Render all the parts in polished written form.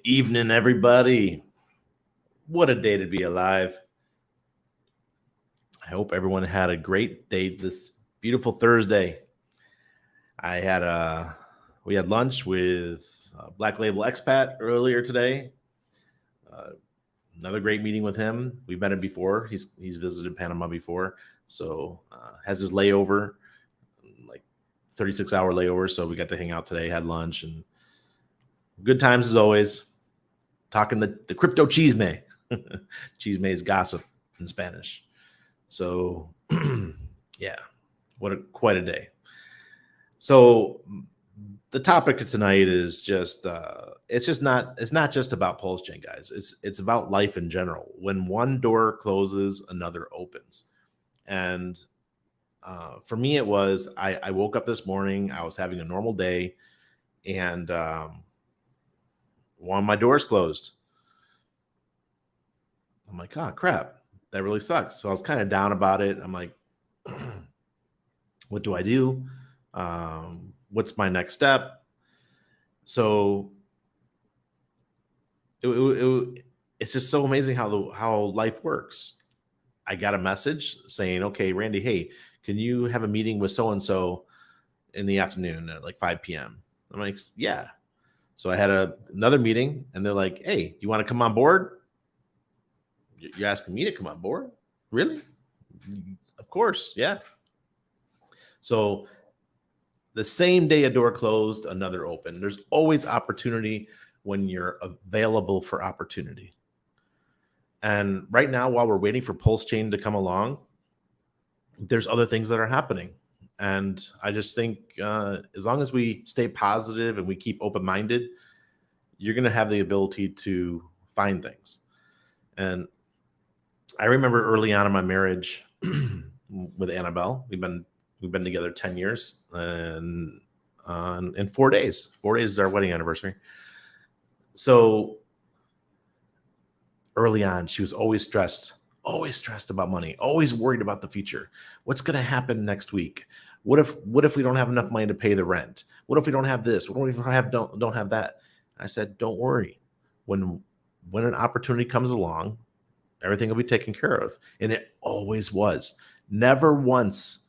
evening, everybody. What a day to be alive. I hope everyone had a great day this beautiful Thursday. I had we had lunch with Black Label Expat earlier today. Uh, Another great meeting with him. We've met him before. He's visited Panama before, so has his layover, like 36-hour layover. So we got to hang out today, had lunch, and good times as always. Talking the crypto chisme. Chisme is gossip in Spanish. So yeah, quite a day. So the topic of tonight is just it's not just about Pulse Chain, guys. It's about life in general. When one door closes, another opens. And for me, it was I woke up this morning. I was having a normal day, and one of my doors closed. I'm like, oh crap, that really sucks. So I was kind of down about it. I'm like, what do I do? What's my next step? So it's just so amazing how life works. I got a message saying, okay, Randy, hey, can you have a meeting with so and so in the afternoon at like 5 p.m.? I'm like, yeah. So I had another meeting, and they're like, hey, do you want to come on board? You're asking me to come on board? Really? Of course, yeah. So the same day a door closed, another opened. There's always opportunity when you're available for opportunity. And right now, while we're waiting for Pulse Chain to come along, there's other things that are happening. And I just think as long as we stay positive and we keep open-minded, you're going to have the ability to find things. And I remember early on in my marriage with Annabelle, we've been together 10 years and in 4 days. 4 days is our wedding anniversary. So early on, she was always stressed about money, always worried about the future. What's going to happen next week? What if we don't have enough money to pay the rent? What if we don't have this? What if we don't have that? I said, don't worry. When an opportunity comes along, everything will be taken care of. And it always was. Never once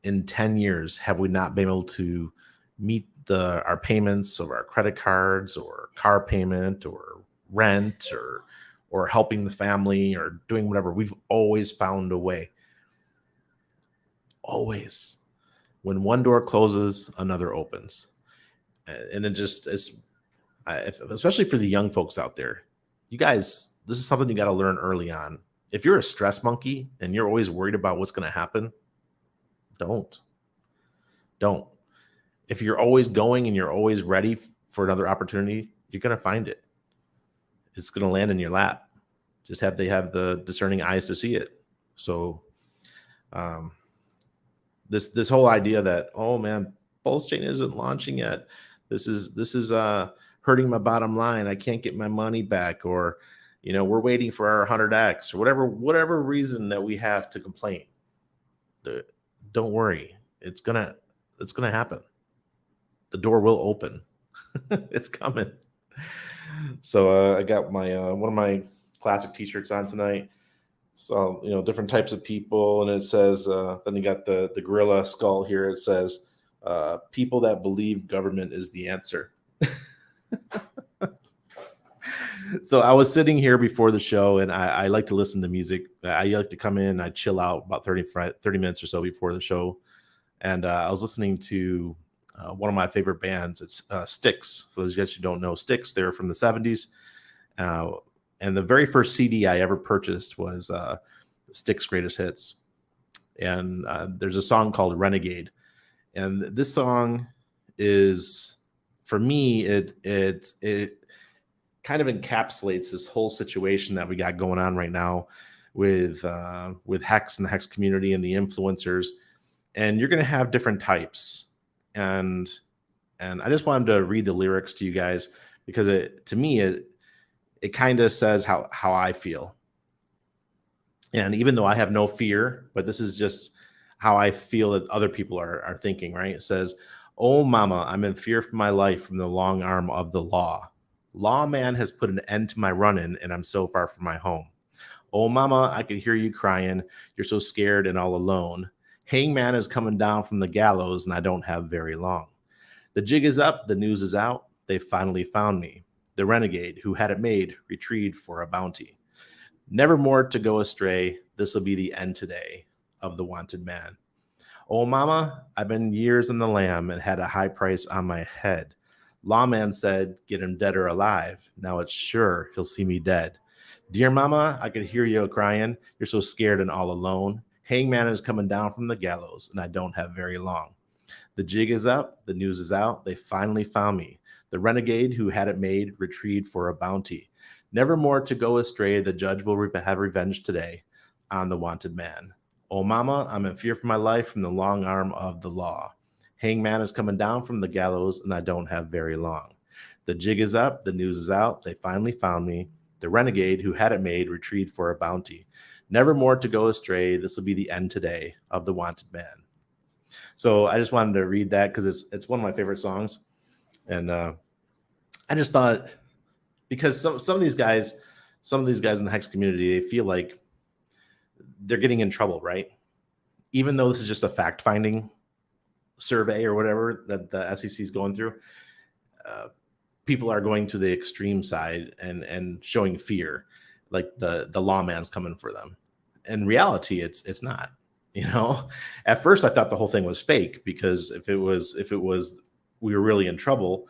in 10 years have we not been able to meet our payments of our credit cards or car payment or rent or helping the family or doing whatever. We've always found a way. Always. When one door closes, another opens. And it just is, especially for the young folks out there, you guys, this is something you got to learn early on. If you're a stress monkey and you're always worried about what's going to happen, don't. If you're always going and you're always ready for another opportunity, you're going to find it. It's going to land in your lap. Just have the discerning eyes to see it. So this whole idea that, oh man, Pulse Chain isn't launching yet. This is hurting my bottom line. I can't get my money back, or we're waiting for our 100x, or whatever reason that we have to complain. Don't worry. It's gonna happen. The door will open. It's coming. So I got my one of my classic t-shirts on tonight. So different types of people, and it says then you got the gorilla skull here. It says people that believe government is the answer. So I was sitting here before the show, and I like to listen to music. I like to come in, I chill out about 30 minutes or so before the show. And I was listening to one of my favorite bands. It's Styx. For those of you guys who don't know Styx, they're from the 70s. And the very first CD I ever purchased was Styx Greatest Hits. And there's a song called Renegade. And this song is, for me, it kind of encapsulates this whole situation that we got going on right now with Hex and the Hex community and the influencers. And you're going to have different types. And I just wanted to read the lyrics to you guys, because to me it kind of says how I feel. And even though I have no fear, but this is just how I feel that other people are thinking, right? It says, "Oh mama, I'm in fear for my life from the long arm of the law. Lawman has put an end to my running, and I'm so far from my home. Oh, mama, I could hear you crying. You're so scared and all alone. Hangman is coming down from the gallows, and I don't have very long. The jig is up, the news is out. They finally found me. The renegade who had it made retrieved for a bounty. Never more to go astray. This'll be the end today of the wanted man. Oh, mama, I've been years in the lamb and had a high price on my head. Lawman said, get him dead or alive. Now it's sure he'll see me dead. Dear mama, I could hear you crying. You're so scared and all alone. Hangman is coming down from the gallows, and I don't have very long. The jig is up, the news is out. They finally found me. The renegade who had it made retrieved for a bounty. Never more to go astray. The judge will have revenge today on the wanted man. Oh, mama, I'm in fear for my life from the long arm of the law. Hangman is coming down from the gallows, and I don't have very long. The jig is up, the news is out. They finally found me. The renegade who had it made retrieved for a bounty. Never more to go astray. This will be the end today of the wanted man. So I just wanted to read that because it's one of my favorite songs, and I just thought because some of these guys in the hex community, they feel like they're getting in trouble, right? Even though this is just a fact finding survey or whatever that the SEC is going through, people are going to the extreme side and showing fear, like the lawman's coming for them. In reality, it's not. You know, at first I thought the whole thing was fake because if it was we were really in trouble,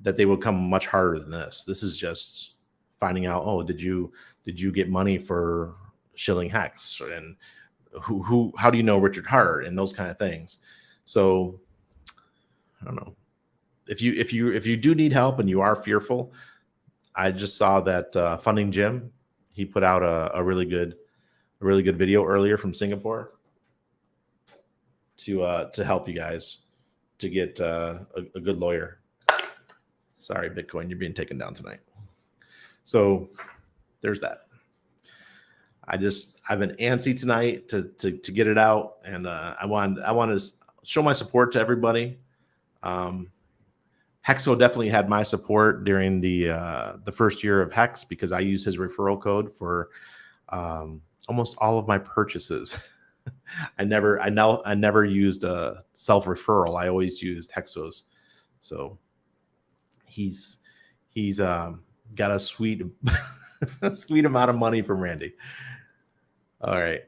that they would come much harder than this. This is just finding out, oh, did you get money for shilling hex, and who how do you know Richard Hart, and those kind of things. So I don't know. If you do need help and you are fearful, I just saw that Funding Jim, he put out a really good video earlier from Singapore to help you guys to get a good lawyer. Sorry, Bitcoin, you're being taken down tonight. So there's that. I've been antsy tonight to get it out, and I want to show my support to everybody. Hexo definitely had my support during the first year of Hex because I used his referral code for almost all of my purchases. I never used a self referral. I always used Hexos. So he's got a sweet sweet amount of money from Randy. All right.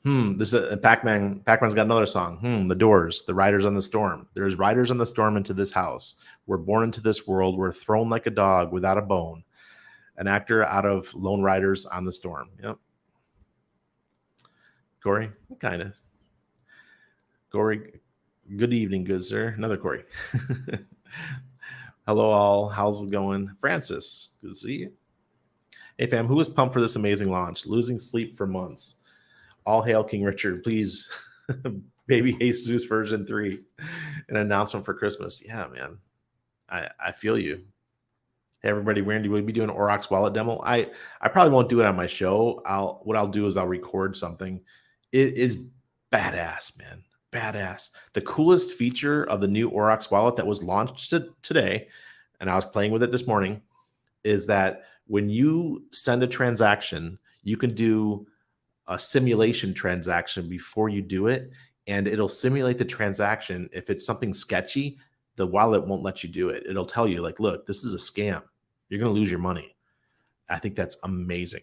This is Pac-Man. Pac-Man's got another song. The Doors, the Riders on the Storm. There's riders on the storm into this house. We're born into this world. We're thrown like a dog without a bone. An actor out of Lone Riders on the Storm. Yep. Corey, kind of. Corey, good evening, good sir. Another Corey. Hello, all. How's it going? Francis, good to see you. Hey, fam, who was pumped for this amazing launch? Losing sleep for months. All hail King Richard. Please, Baby Jesus version 3, an announcement for Christmas. Yeah, man. I feel you. Hey, everybody, Randy, will you be doing an Oryx wallet demo? I probably won't do it on my show. What I'll do is I'll record something. It is badass, man. Badass. The coolest feature of the new Oryx wallet that was launched today, and I was playing with it this morning, is that when you send a transaction, you can do a simulation transaction before you do it, and it'll simulate the transaction. If it's something sketchy, the wallet won't let you do it. It'll tell you, like, look, this is a scam. You're going to lose your money. I think that's amazing.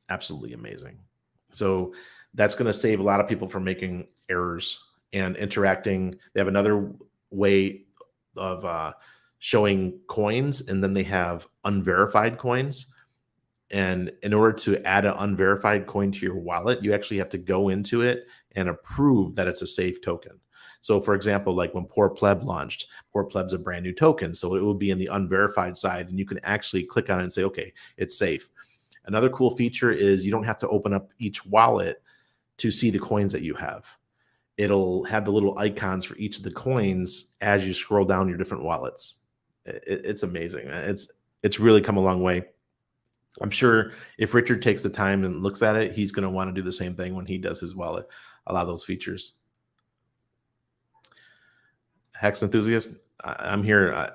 Absolutely amazing. So that's going to save a lot of people from making errors and interacting. They have another way of showing coins, and then they have unverified coins. And in order to add an unverified coin to your wallet, you actually have to go into it and approve that it's a safe token. So, for example, like when Poor Pleb launched, Poor Pleb's a brand new token. So it will be in the unverified side, and you can actually click on it and say, okay, it's safe. Another cool feature is you don't have to open up each wallet to see the coins that you have. It'll have the little icons for each of the coins as you scroll down your different wallets. It's amazing. It's really come a long way. I'm sure if Richard takes the time and looks at it, he's going to want to do the same thing when he does his wallet. Allow those features. Hex enthusiast, I'm here.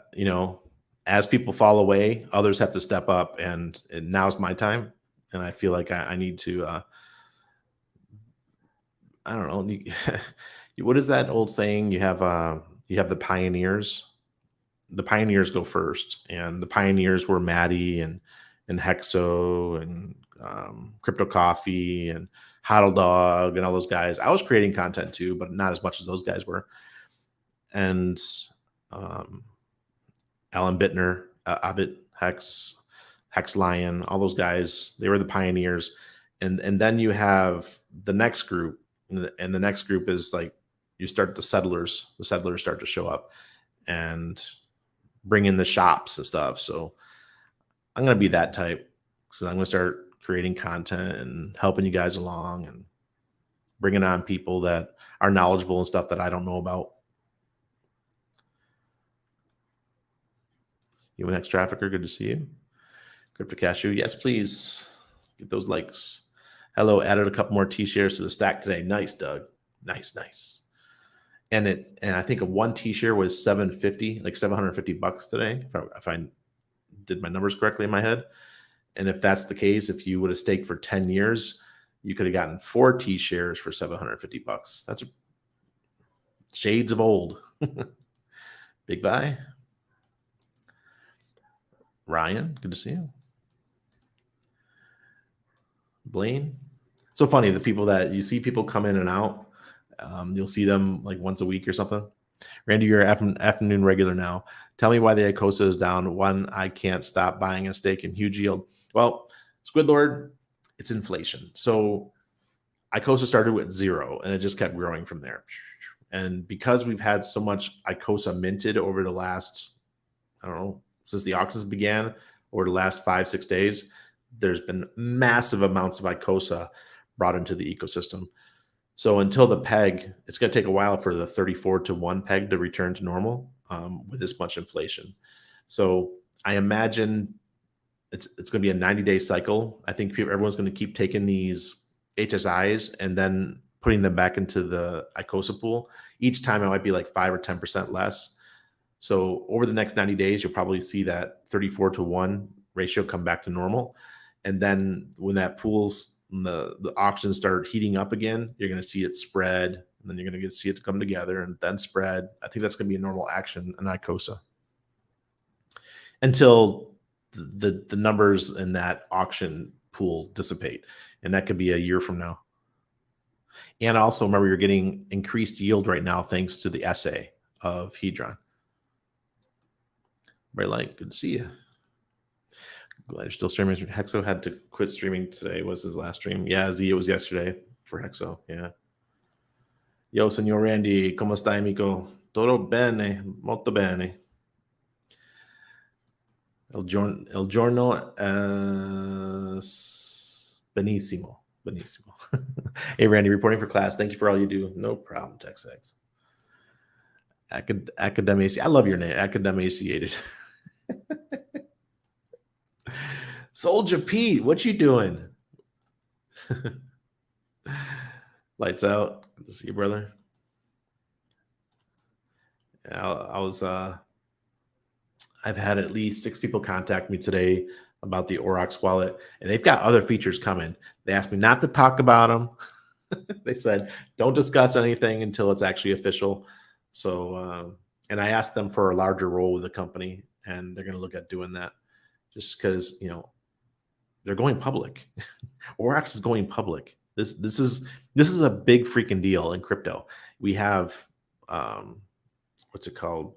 as people fall away, others have to step up, and now's my time. And I feel like I need to, I don't know. What is that old saying? You have the pioneers. The pioneers go first, and the pioneers were Maddie and Hexo and Crypto Coffee and Hodl Dog and all those guys. I was creating content too, but not as much as those guys were. And um, Alan Bittner, Abit Hex, Hex Lion, all those guys. They were the pioneers, and then you have the next group, and the next group is like you start the settlers. The settlers start to show up and bring in the shops and stuff. So I'm gonna be that type. So I'm gonna start creating content and helping you guys along and bringing on people that are knowledgeable and stuff that I don't know about. UNX Trafficker, good to see you. Crypto Cashew, yes, please. Get those likes. Hello, added a couple more T-shares to the stack today. Nice, Doug. Nice. And I think a one T-share was $750, like $750 today, if I did my numbers correctly in my head. And if that's the case, if you would have staked for 10 years, you could have gotten 4 T-shares for $750. That's shades of old. Big buy. Ryan, good to see you. Blaine. So funny, the people that you see people come in and out, you'll see them like once a week or something. Randy, you're afternoon regular now. Tell me why the ICOSA is down. One, I can't stop buying a stake in huge yield. Well, Squidlord, it's inflation. So ICOSA started with 0 and it just kept growing from there. And because we've had so much ICOSA minted over the last, I don't know, since the auctions began, over the last 5-6 days, there's been massive amounts of ICOSA brought into the ecosystem. So until the peg, it's going to take a while for the 34-to-1 peg to return to normal with this much inflation. So I imagine it's going to be a 90-day cycle. I think everyone's going to keep taking these HSIs and then putting them back into the ICOSA pool. Each time it might be like 5 or 10% less. So over the next 90 days, you'll probably see that 34-to-1 ratio come back to normal. And then when that pool's the auctions start heating up again, you're going to see it spread, and then you're going to see it come together and then spread. I think that's going to be a normal action in ICOSA until the numbers in that auction pool dissipate, and that could be a year from now. And also remember, you're getting increased yield right now thanks to the essay of Hedron. Very light, good to see you. Glad you're still streaming. Hexo had to quit streaming today. Was his last stream? Yeah, Z, it was yesterday for Hexo. Yeah. Yo, Senor Randy, ¿cómo está, amigo? Todo bene, molto bene. El giorno es benissimo. Hey, Randy, reporting for class. Thank you for all you do. No problem, TechSex. Academic. I love your name. Academiciated. Soldier Pete, what you doing? Lights out. Good to see you, brother. I've had at least 6 people contact me today about the Oryx wallet, and they've got other features coming. They asked me not to talk about them. They said, don't discuss anything until it's actually official. So, and I asked them for a larger role with the company, and they're going to look at doing that just because, they're going public. Oryx is going public. This is a big freaking deal in crypto. We have what's it called?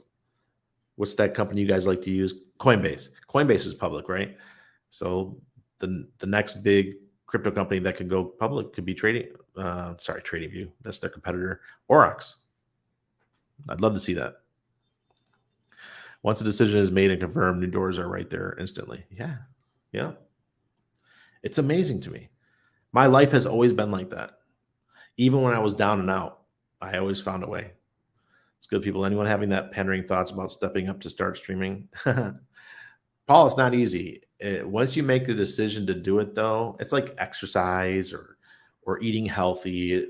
What's that company you guys like to use? Coinbase. Coinbase is public, right? So the next big crypto company that could go public could be TradingView. That's their competitor, Oryx. I'd love to see that. Once a decision is made and confirmed, new doors are right there instantly. Yeah. It's amazing to me. My life has always been like that. Even when I was down and out, I always found a way. It's good, people. Anyone having that pandering thoughts about stepping up to start streaming? Paul, it's not easy. Once you make the decision to do it, though, it's like exercise or eating healthy,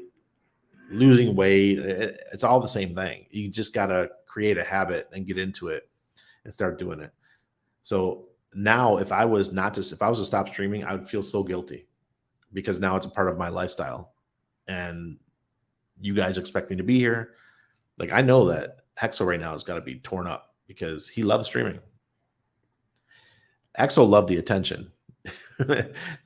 losing weight. It's all the same thing. You just got to create a habit and get into it and start doing it. So now if I was to stop streaming, I would feel so guilty because now it's a part of my lifestyle. And you guys expect me to be here. Like I know that Hexo right now has got to be torn up because he loves streaming. Exo loved the attention.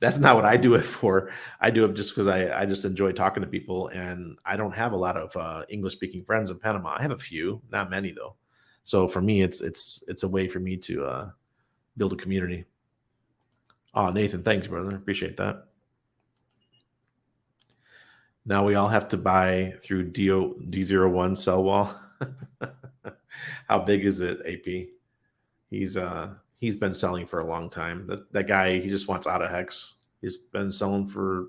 That's not what I do it for. I do it just because I just enjoy talking to people, and I don't have a lot of English speaking friends in Panama. I have a few, not many though. So for me, it's a way for me to build a community. Oh, Nathan, thanks, brother. Appreciate that. Now we all have to buy through D01 cell wall. How big is it, AP? He's been selling for a long time. That guy, he just wants out of Hex. He's been selling for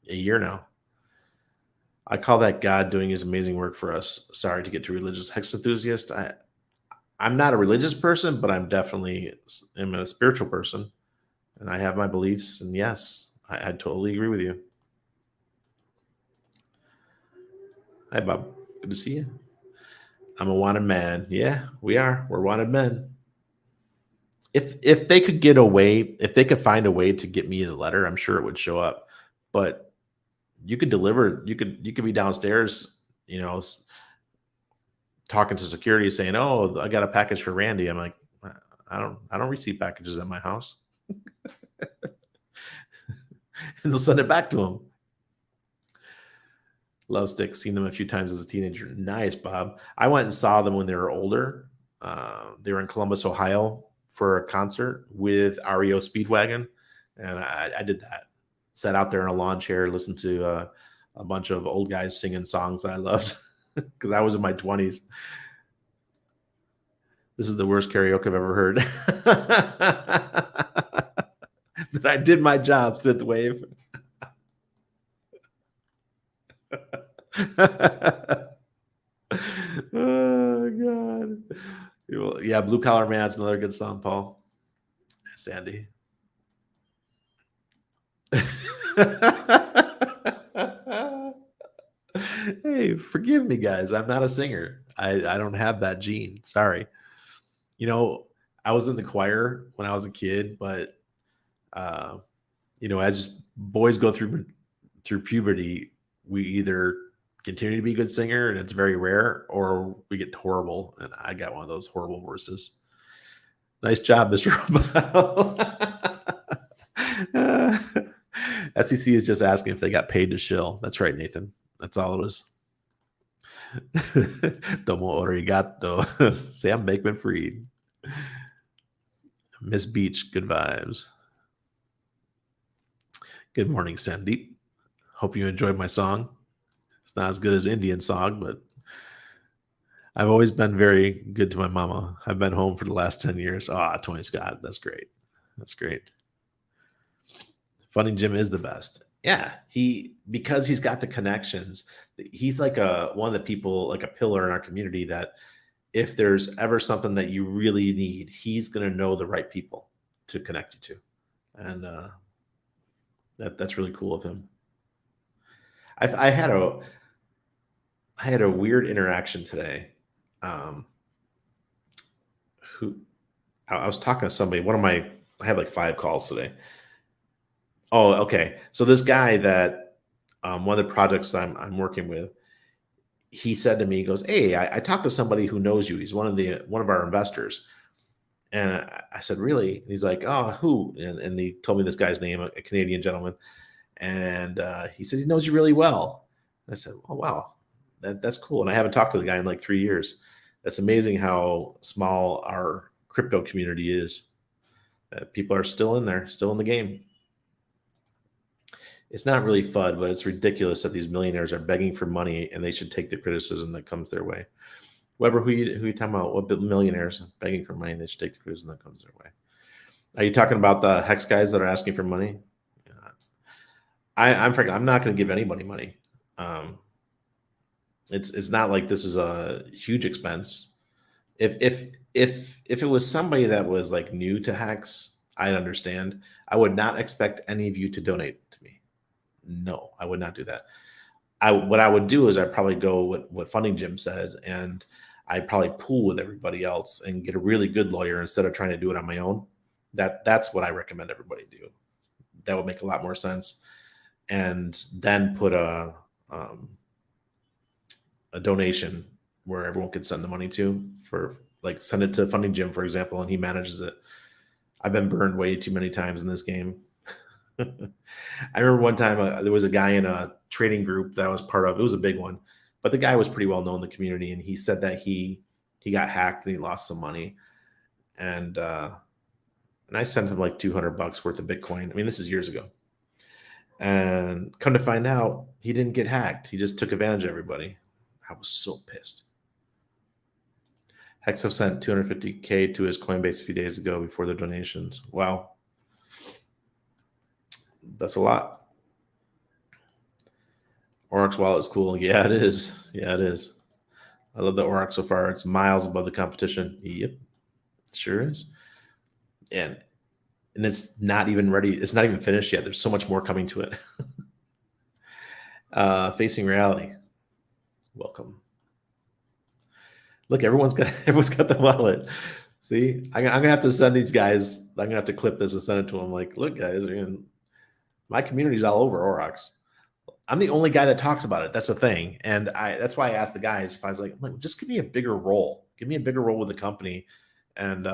a year now. I call that God doing his amazing work for us. Sorry to get too religious. Hex enthusiast. I'm not a religious person, but I'm a spiritual person, and I have my beliefs. And yes, I totally agree with you. Hi, Bob. Good to see you. I'm a wanted man. Yeah, we are. We're wanted men. If they could get away, if they could find a way to get me the letter, I'm sure it would show up. But you could deliver. You could be downstairs, talking to security, saying, "Oh, I got a package for Randy." I'm like, I don't receive packages at my house, and they'll send it back to him. Love Sticks, seen them a few times as a teenager. Nice, Bob. I went and saw them when they were older. They were in Columbus, Ohio for a concert with REO Speedwagon. And I did that. Sat out there in a lawn chair, listened to a bunch of old guys singing songs that I loved because I was in my 20s. This is the worst karaoke I've ever heard. That I did my job, Synthwave. Oh God. Yeah, Blue Collar Man's another good song, Paul. Sandy. Hey, forgive me, guys. I'm not a singer. I don't have that gene. Sorry. I was in the choir when I was a kid, but as boys go through puberty, we either continue to be a good singer, and it's very rare, or we get horrible. And I got one of those horrible voices. Nice job, Mr. Roboto. SEC is just asking if they got paid to shill. That's right, Nathan. That's all it was. Domo origato. Sam Bakeman-Fried. Miss Beach, good vibes. Good morning, Sandeep. Hope you enjoyed my song. It's not as good as Indian song, but I've always been very good to my mama. I've been home for the last 10 years. Tony Scott. That's great. That's great. Funny Jim is the best. Yeah, because he's got the connections. He's like one of the people, like a pillar in our community that if there's ever something that you really need, he's going to know the right people to connect you to. And that's really cool of him. I had a weird interaction today. I was talking to somebody. I had like 5 calls today. Oh, okay. So this guy that one of the projects I'm working with, he said to me, he goes, "Hey, I talked to somebody who knows you. He's one of our investors." And I said, "Really?" And he's like, "Oh, who?" And he told me this guy's name, a Canadian gentleman. And he says he knows you really well. And I said, "Oh, wow, that's cool." And I haven't talked to the guy in like 3 years. That's amazing how small our crypto community is. People are still in there, still in the game. It's not really FUD, but it's ridiculous that these millionaires are begging for money and they should take the criticism that comes their way. Weber, who you talking about? What millionaires begging for money? They should take the criticism that comes their way. Are you talking about the Hex guys that are asking for money? I'm frankly, I'm not going to give anybody money. It's not like this is a huge expense. If it was somebody that was like new to Hex, I'd understand. I would not expect any of you to donate to me. No, I would not do that. What I would do is I'd probably go what Funding Jim said, and I'd probably pool with everybody else and get a really good lawyer instead of trying to do it on my own. That's what I recommend everybody do. That would make a lot more sense. And then put a donation where everyone could send the money to, for like send it to Funding Jim, for example, and he manages it. I've been burned way too many times in this game. I remember one time there was a guy in a trading group that I was part of. It was a big one, but the guy was pretty well known in the community, and he said that he got hacked and he lost some money, and I sent him like $200 worth of Bitcoin. I mean, this is years ago, and come to find out, he didn't get hacked. He just took advantage of everybody. I was so pissed. Hexo sent 250K to his Coinbase a few days ago before the donations. Wow. That's a lot. Oryx wallet is cool. Yeah, it is. Yeah, it is. I love the Oryx so far. It's miles above the competition. Yep, sure is. And it's not even ready. It's not even finished yet. There's so much more coming to it. Facing reality. Welcome. Look, everyone's got the wallet. See, I'm gonna have to send these guys. I'm gonna have to clip this and send it to them. Like, look, guys, my community's all over Oryx. I'm the only guy that talks about it. That's the thing, and that's why I asked the guys if I was like, just give me a bigger role. Give me a bigger role with the company, and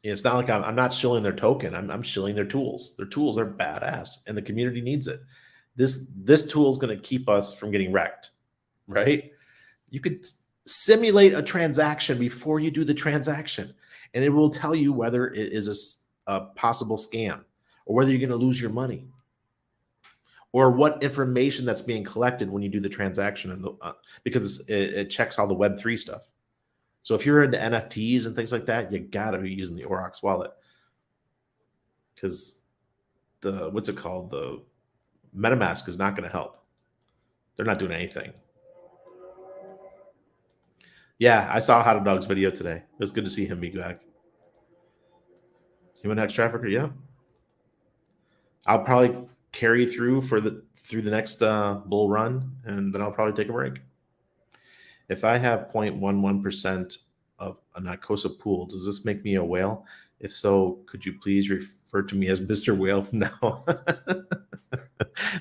it's not like I'm not shilling their token. I'm shilling their tools. Their tools are badass, and the community needs it. This tool is going to keep us from getting wrecked, right? You could simulate a transaction before you do the transaction, and it will tell you whether it is a possible scam or whether you're going to lose your money, or what information that's being collected when you do the transaction, and because it checks all the Web3 stuff. So if you're into NFTs and things like that, you got to be using the Oryx wallet, because what's it called? The MetaMask is not going to help. They're not doing anything. Yeah, I saw How to Dog's video today. It was good to see him be back. Human Hex Trafficker, yeah. I'll probably carry through the next bull run, and then I'll probably take a break. If I have 0.11% of a Narcosa pool, does this make me a whale? If so, could you please refer to me as Mr. Whale from now on?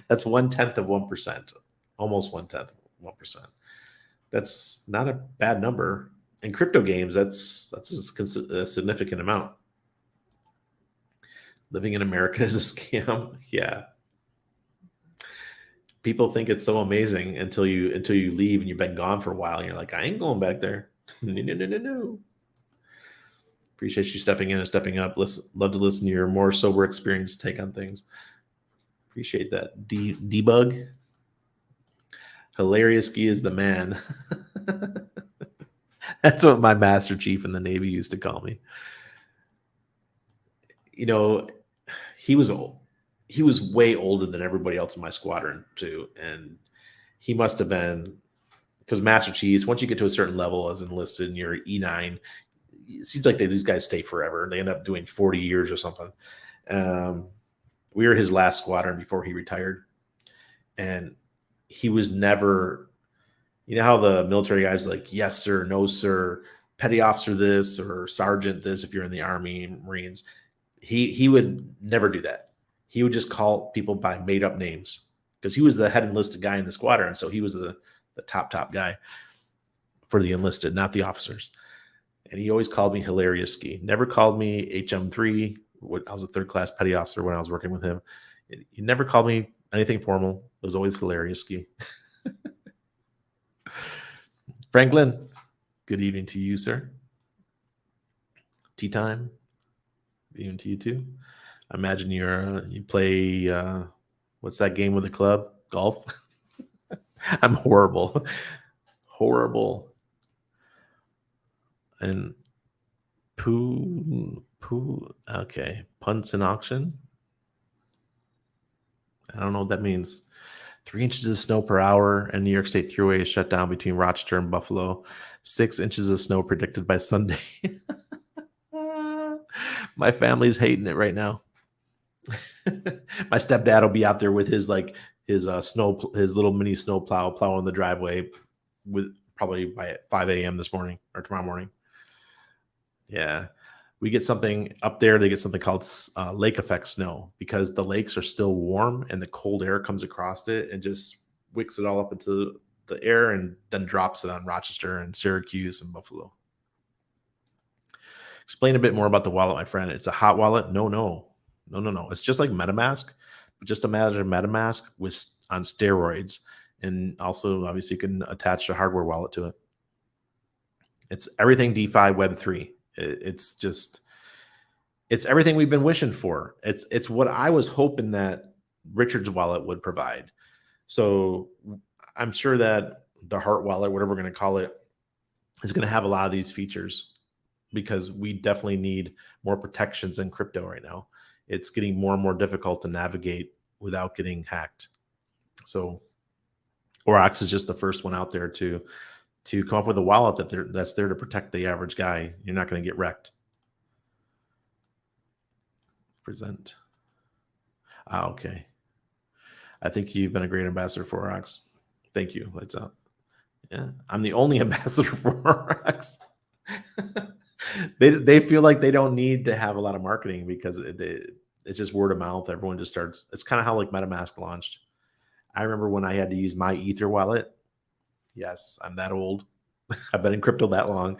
That's 1/10 of 1%, almost 1/10 of 1%. That's not a bad number. In crypto games, that's a significant amount. Living in America is a scam. Yeah. People think it's so amazing until you leave and you've been gone for a while, and you're like, I ain't going back there. No. Appreciate you stepping in and stepping up. Love to listen to your more sober experience take on things. Appreciate that. Debug. Hilarious Ski is the man. That's what my Master Chief in the Navy used to call me. He was old. He was way older than everybody else in my squadron too, and he must have been, because Master Chiefs, once you get to a certain level as enlisted and you're E9, it seems like these guys stay forever. They end up doing 40 years or something. We were his last squadron before he retired, and he was never, how the military guys are like, yes sir, no sir, petty officer this or sergeant this if you're in the Army, Marines. He would never do that. He would just call people by made up names, because he was the head enlisted guy in the squadron. So he was the top guy for the enlisted, not the officers. And he always called me Hilarious Ski. Never called me HM3. I was a third class petty officer when I was working with him. He never called me anything formal. It was always Hilarious Ski. Franklin, good evening to you, sir. Tea time. Good evening to you too. I imagine you play, what's that game with the club? Golf? I'm horrible. And poo. Okay. Punts in auction. I don't know what that means. 3 inches of snow per hour, and New York State Thruway is shut down between Rochester and Buffalo. 6 inches of snow predicted by Sunday. My family's hating it right now. My stepdad will be out there with his little mini snow plow plowing the driveway with probably by 5 a.m. this morning or tomorrow morning. Yeah. We get something up there. They get something called lake effect snow because the lakes are still warm and the cold air comes across it and just wicks it all up into the air and then drops it on Rochester and Syracuse and Buffalo. Explain a bit more about the wallet, my friend. It's a hot wallet. No. It's just like MetaMask, but just imagine MetaMask with on steroids, and also obviously you can attach a hardware wallet to it. It's everything DeFi Web3. It's everything we've been wishing for. It's what I was hoping that Richard's wallet would provide. So I'm sure that the Heart wallet, whatever we're going to call it, is going to have a lot of these features because we definitely need more protections in crypto right now. It's getting more and more difficult to navigate without getting hacked. So Oryx is just the first one out there to come up with a wallet that's there to protect the average guy. You're not going to get wrecked. Present. Okay. I think you've been a great ambassador for Oryx. Thank you. Lights out. Yeah, I'm the only ambassador for Oryx. They feel like they don't need to have a lot of marketing because it's just word of mouth. Everyone just starts. It's kind of how like MetaMask launched. I remember when I had to use my Ether wallet. Yes, I'm that old. I've been in crypto that long.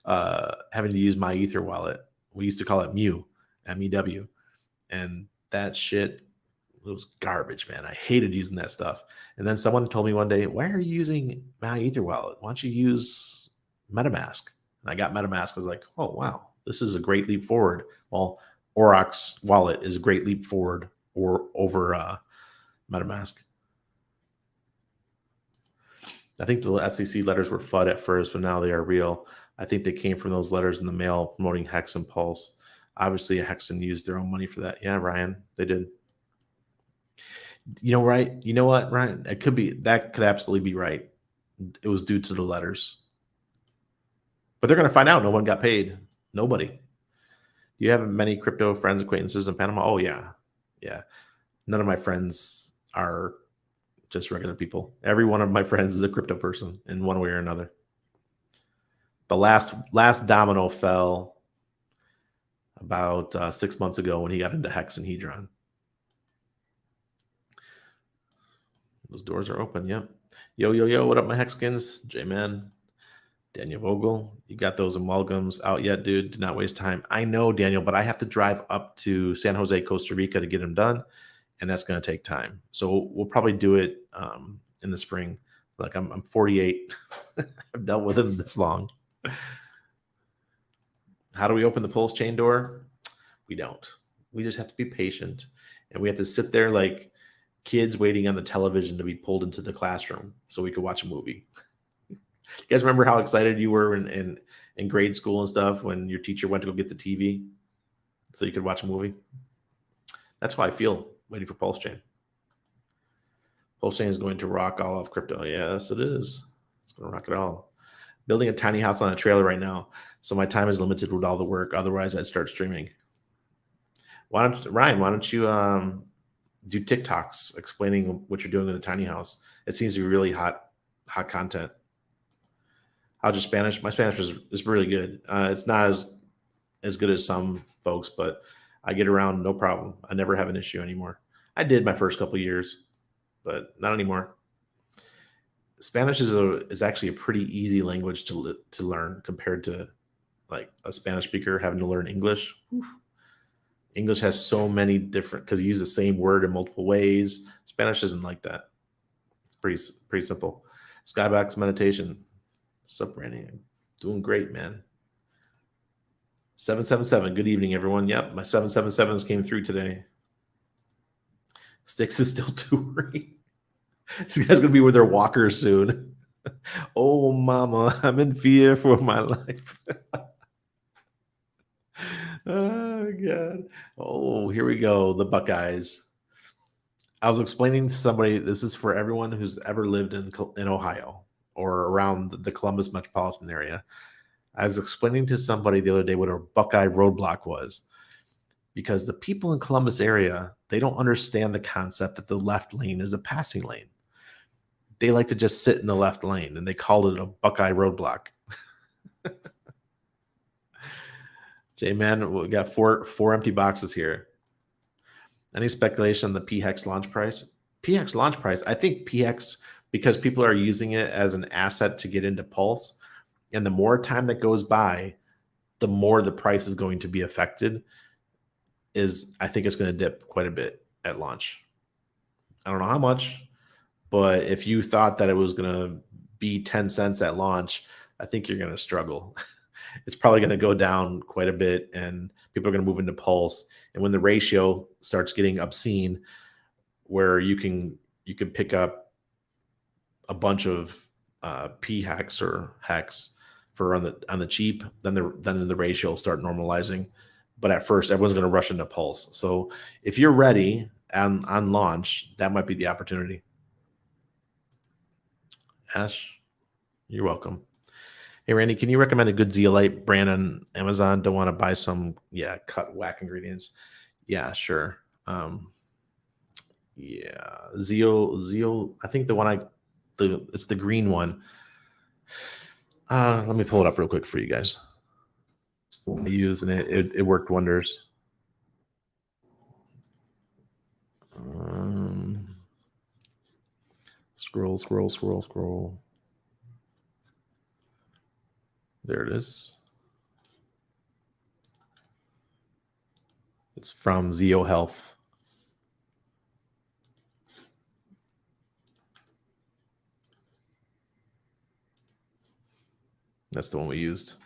Having to use my Ether wallet. We used to call it Mew, MEW, and that shit, it was garbage, man. I hated using that stuff. And then someone told me one day, "Why are you using my Ether wallet? Why don't you use MetaMask?" And I got MetaMask. I was like, "Oh wow, this is a great leap forward." Well, Oryx wallet is a great leap forward over MetaMask. I think the SEC letters were FUD at first, but now they are real. I think they came from those letters in the mail promoting Hex and Pulse. Obviously, Hexen used their own money for that. Yeah, Ryan, they did. You know, right? You know what, Ryan? It could be that could absolutely be right. It was due to the letters, but they're going to find out. No one got paid. Nobody. Do you have many crypto friends, acquaintances in Panama? Oh yeah. None of my friends are just regular people. Every one of my friends is a crypto person in one way or another. The last domino fell about 6 months ago when he got into Hex and Hedron. Those doors are open. Yep. Yo. What up, my Hexkins? J-Man. Daniel Vogel. You got those amalgams out yet, dude? Do not waste time. I know, Daniel, but I have to drive up to San Jose, Costa Rica to get them done. And that's going to take time. So we'll probably do it in the spring. Like I'm 48. I've dealt with them this long. How do we open the Pulse chain door? We don't. We just have to be patient. And we have to sit there like kids waiting on the television to be pulled into the classroom so we could watch a movie. You guys remember how excited you were in grade school and stuff when your teacher went to go get the TV so you could watch a movie? That's how I feel waiting for Pulse Chain. Pulse Chain is going to rock all of crypto. Yes, it is. It's going to rock it all. Building a tiny house on a trailer right now, so my time is limited with all the work. Otherwise, I'd start streaming. Ryan, why don't you do TikToks explaining what you're doing with the tiny house? It seems to be really hot content. How's your Spanish? My Spanish is really good. It's not as good as some folks, but I get around no problem. I never have an issue anymore. I did my first couple of years, but not anymore. Spanish is actually a pretty easy language to learn compared to like a Spanish speaker having to learn English. Oof. English has so many different because you use the same word in multiple ways. Spanish isn't like that. It's pretty simple. Skybox meditation. What's up, Randy? Doing great, man. 777. Good evening, everyone. Yep, my 777s came through today. Sticks is still touring. This guy's gonna be with their walkers soon. Oh, mama, I'm in fear for my life. Oh God. Oh, here we go. The Buckeyes. I was explaining to somebody. This is for everyone who's ever lived in Ohio or around the Columbus metropolitan area. I was explaining to somebody the other day what a Buckeye roadblock was, because the people in Columbus area, they don't understand the concept that the left lane is a passing lane. They like to just sit in the left lane, and they called it a Buckeye roadblock. Man, we got four empty boxes here. Any speculation on the PHEX launch price? PHEX launch price. I think PHEX, because people are using it as an asset to get into Pulse, and the more time that goes by, the more the price is going to be affected. I think it's going to dip quite a bit at launch. I don't know how much, but if you thought that it was going to be 10 cents at launch, I think you're going to struggle. It's probably going to go down quite a bit, and people are going to move into Pulse. And when the ratio starts getting obscene, where you can pick up a bunch of PHEX or hex for on the cheap, then the ratio will start normalizing. But at first, everyone's going to rush into Pulse. So if you're ready on launch, that might be the opportunity. Ash, you're welcome. Hey, Randy, can you recommend a good zeolite brand on Amazon? Don't want to buy some, cut whack ingredients. Yeah, sure. Zeo. I think it's the green one. Let me pull it up real quick for you guys. It's the one I use, and it worked wonders. Scroll. There it is. It's from Zeo Health. That's the one we used.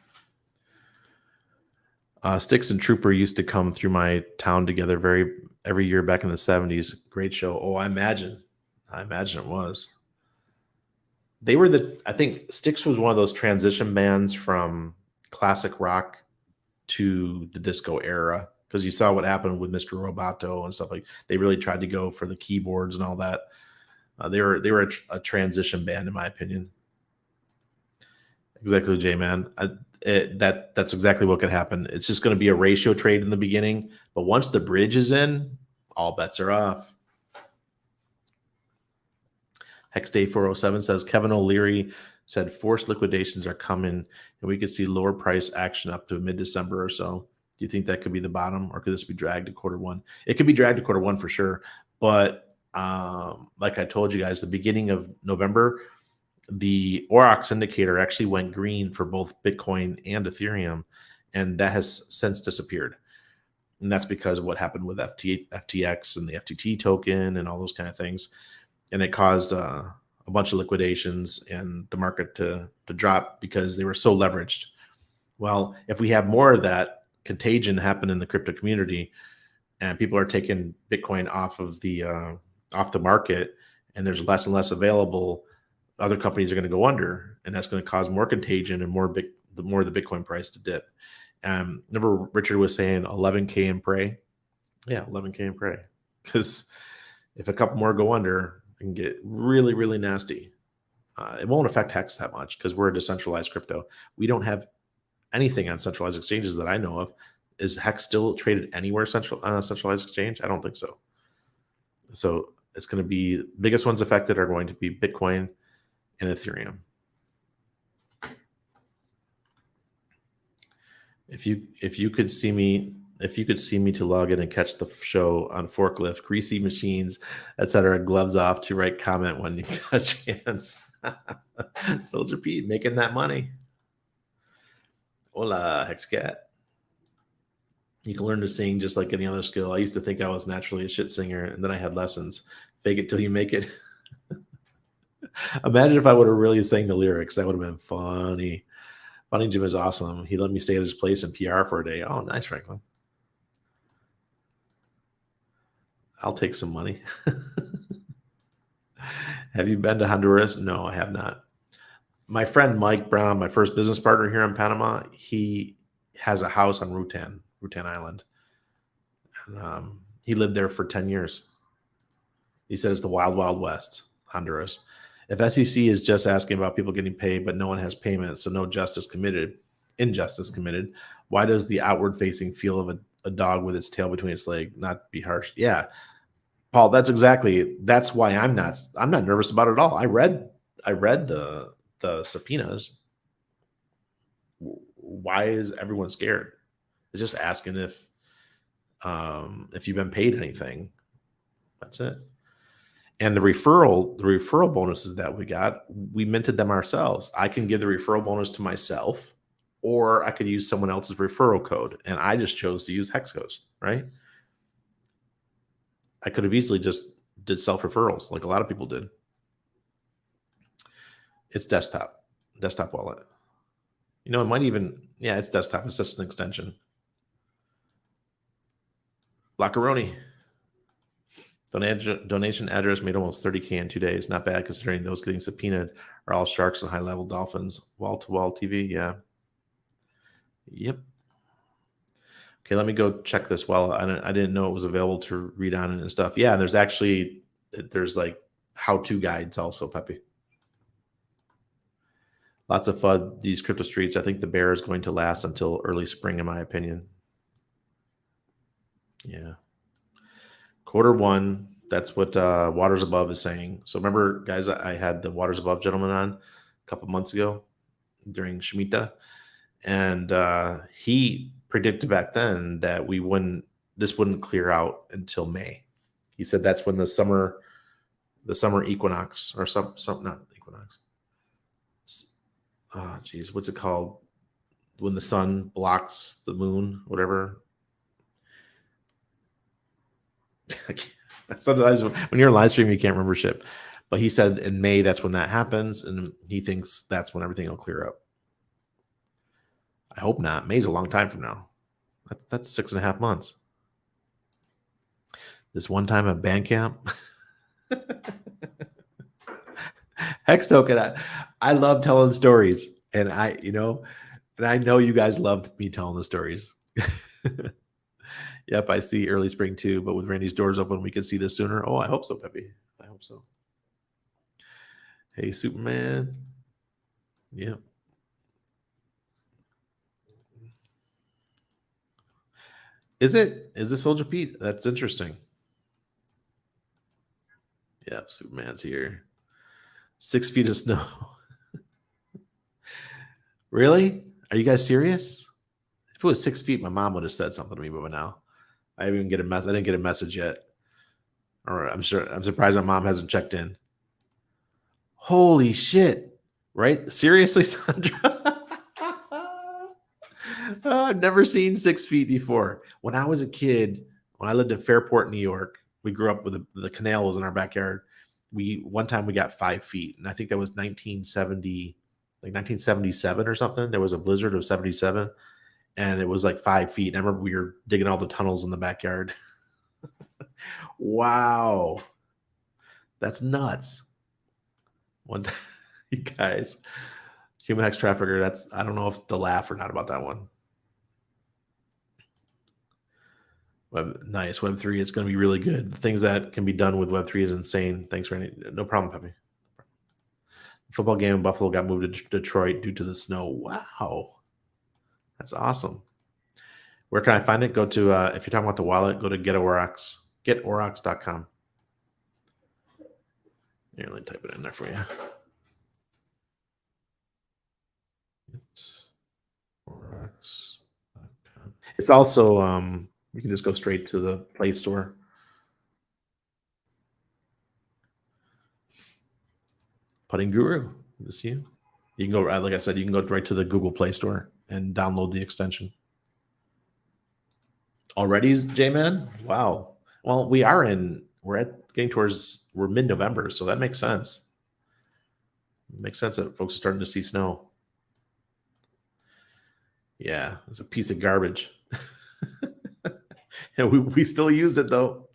Styx and Trooper used to come through my town together every year back in the 70s. Great show. Oh, I imagine it was. They were I think Styx was one of those transition bands from classic rock to the disco era, because you saw what happened with Mr. Roboto and stuff. Like, they really tried to go for the keyboards and all that. They were a transition band, in my opinion. Exactly, J-Man. That's exactly what could happen. It's just going to be a ratio trade in the beginning, but once the bridge is in, all bets are off. Hexday 407 says Kevin O'Leary said forced liquidations are coming, and we could see lower price action up to mid-December or so. Do you think that could be the bottom, or could this be dragged to quarter one? It could be dragged to quarter one for sure. But like I told you guys, the beginning of November, the Oryx indicator actually went green for both Bitcoin and Ethereum, and that has since disappeared. And that's because of what happened with FTX and the FTT token and all those kind of things. And it caused a bunch of liquidations and the market to drop because they were so leveraged. Well, if we have more of that contagion happen in the crypto community, and people are taking Bitcoin off the market, and there's less and less available, other companies are going to go under, and that's going to cause more contagion and the more the Bitcoin price to dip. Remember Richard was saying 11K and pray. Yeah, 11K and pray, because if a couple more go under, it can get really, really nasty. It won't affect Hex that much because we're a decentralized crypto. We don't have anything on centralized exchanges that I know of. Is Hex still traded anywhere on a centralized exchange? I don't think so. So it's going to be, biggest ones affected are going to be Bitcoin and Ethereum. If you could see me to log in and catch the show on forklift, greasy machines, etc., gloves off to write comment when you got a chance. Soldier Pete making that money. Hola, Hexcat. You can learn to sing just like any other skill. I used to think I was naturally a shit singer, and then I had lessons. Fake it till you make it. Imagine if I would have really sang the lyrics. That would have been funny. Funny Jim is awesome. He let me stay at his place in PR for a day. Oh, nice, Franklin. I'll take some money. Have you been to Honduras? No, I have not. My friend Mike Brown, my first business partner here in Panama, he has a house on Rutan Island. And he lived there for 10 years. He said it's the wild, wild west, Honduras. If SEC is just asking about people getting paid, but no one has payment, so no injustice committed, why does the outward-facing feel of a dog with its tail between its legs not be harsh? Yeah, Paul, that's why I'm not nervous about it at all. I read the subpoenas. Why is everyone scared? It's just asking if you've been paid anything. That's it. And the referral bonuses that we got, we minted them ourselves. I can give the referral bonus to myself, or I could use someone else's referral code. And I just chose to use Hexco's, right? I could have easily just did self referrals like a lot of people did. It's desktop wallet. It might even, yeah, it's desktop. It's just an extension. Blackaroni. Donation address made almost 30K in 2 days. Not bad considering those getting subpoenaed are all sharks and high level dolphins. Wall to wall TV. Yeah. Yep. Okay, let me go check this. Well, I didn't know it was available to read on it and stuff. Yeah, there's like how-to guides also, Peppy. Lots of FUD, these crypto streets. I think the bear is going to last until early spring, in my opinion. Yeah. Q1, that's what Waters Above is saying. So remember, guys, I had the Waters Above gentleman on a couple months ago during Shemitah, and he predicted back then that this wouldn't clear out until May. He said that's when the summer equinox, or some not equinox. Oh, geez, what's it called? When the sun blocks the moon, whatever. Sometimes when you're live streaming, you can't remember shit. But he said in May, that's when that happens, and he thinks that's when everything will clear up. I hope not. May's a long time from now. That's 6.5 months. This one time at Bandcamp. Hex token. I love telling stories, and I know you guys loved me telling the stories. Yep, I see early spring too, but with Randy's doors open, we can see this sooner. Oh, I hope so, Peppy. I hope so. Hey, Superman. Yep. Is this Soldier Pete? That's interesting. Yep, Superman's here. 6 feet of snow. Really? Are you guys serious? If it was 6 feet, my mom would have said something to me, but now I didn't get a message yet. Or I'm surprised my mom hasn't checked in. Holy shit. Right? Seriously, Sandra? I've never seen 6 feet before. When I was a kid, when I lived in Fairport, New York, we grew up with the canal was in our backyard. One time we got 5 feet, and I think that was 1977 or something. There was a blizzard of 77, and it was like 5 feet. And I remember we were digging all the tunnels in the backyard. Wow. That's nuts. One time, you guys, human hex trafficker, I don't know if to laugh or not about that one. Nice. Web3, it's going to be really good. The things that can be done with Web3 is insane. Thanks, Randy. No problem, Peppy. The football game in Buffalo got moved to Detroit due to the snow. Wow. That's awesome. Where can I find it? Go to, if you're talking about the wallet, go to getoryx.com. Here, let me type it in there for you. Oryx.com. It's also, you can just go straight to the Play Store. Putting Guru, this you. You can go, like I said, you can go right to the Google Play Store and download the extension. Already, J-Man? Wow. Well, we're mid-November, so that makes sense. It makes sense that folks are starting to see snow. Yeah, it's a piece of garbage. Yeah, we still use it though.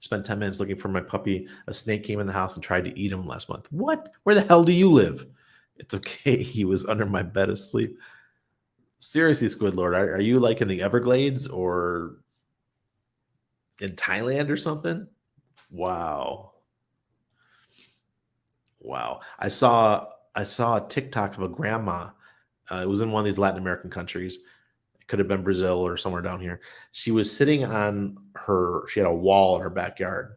Spent 10 minutes looking for my puppy. A snake came in the house and tried to eat him last month. What? Where the hell do you live? It's okay. He was under my bed asleep. Seriously, Squid Lord, are you like in the Everglades or in Thailand or something? Wow. Wow. I saw a TikTok of a grandma. It was in one of these Latin American countries. It could have been Brazil or somewhere down here. She was sitting she had a wall in her backyard.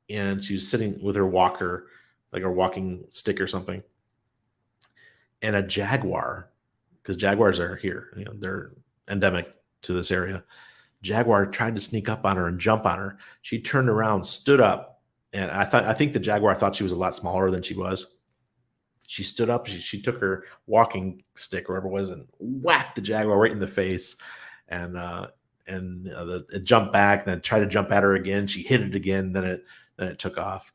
And she was sitting with her walker, like her walking stick or something. And a jaguar because jaguars are here. They're endemic to this area. Jaguar tried to sneak up on her and jump on her. She turned around, stood up, and I think the jaguar thought she was a lot smaller than she was. She stood up. She took her walking stick, or whatever it was, and whacked the jaguar right in the face. And it jumped back, then tried to jump at her again. She hit it again. Then it took off.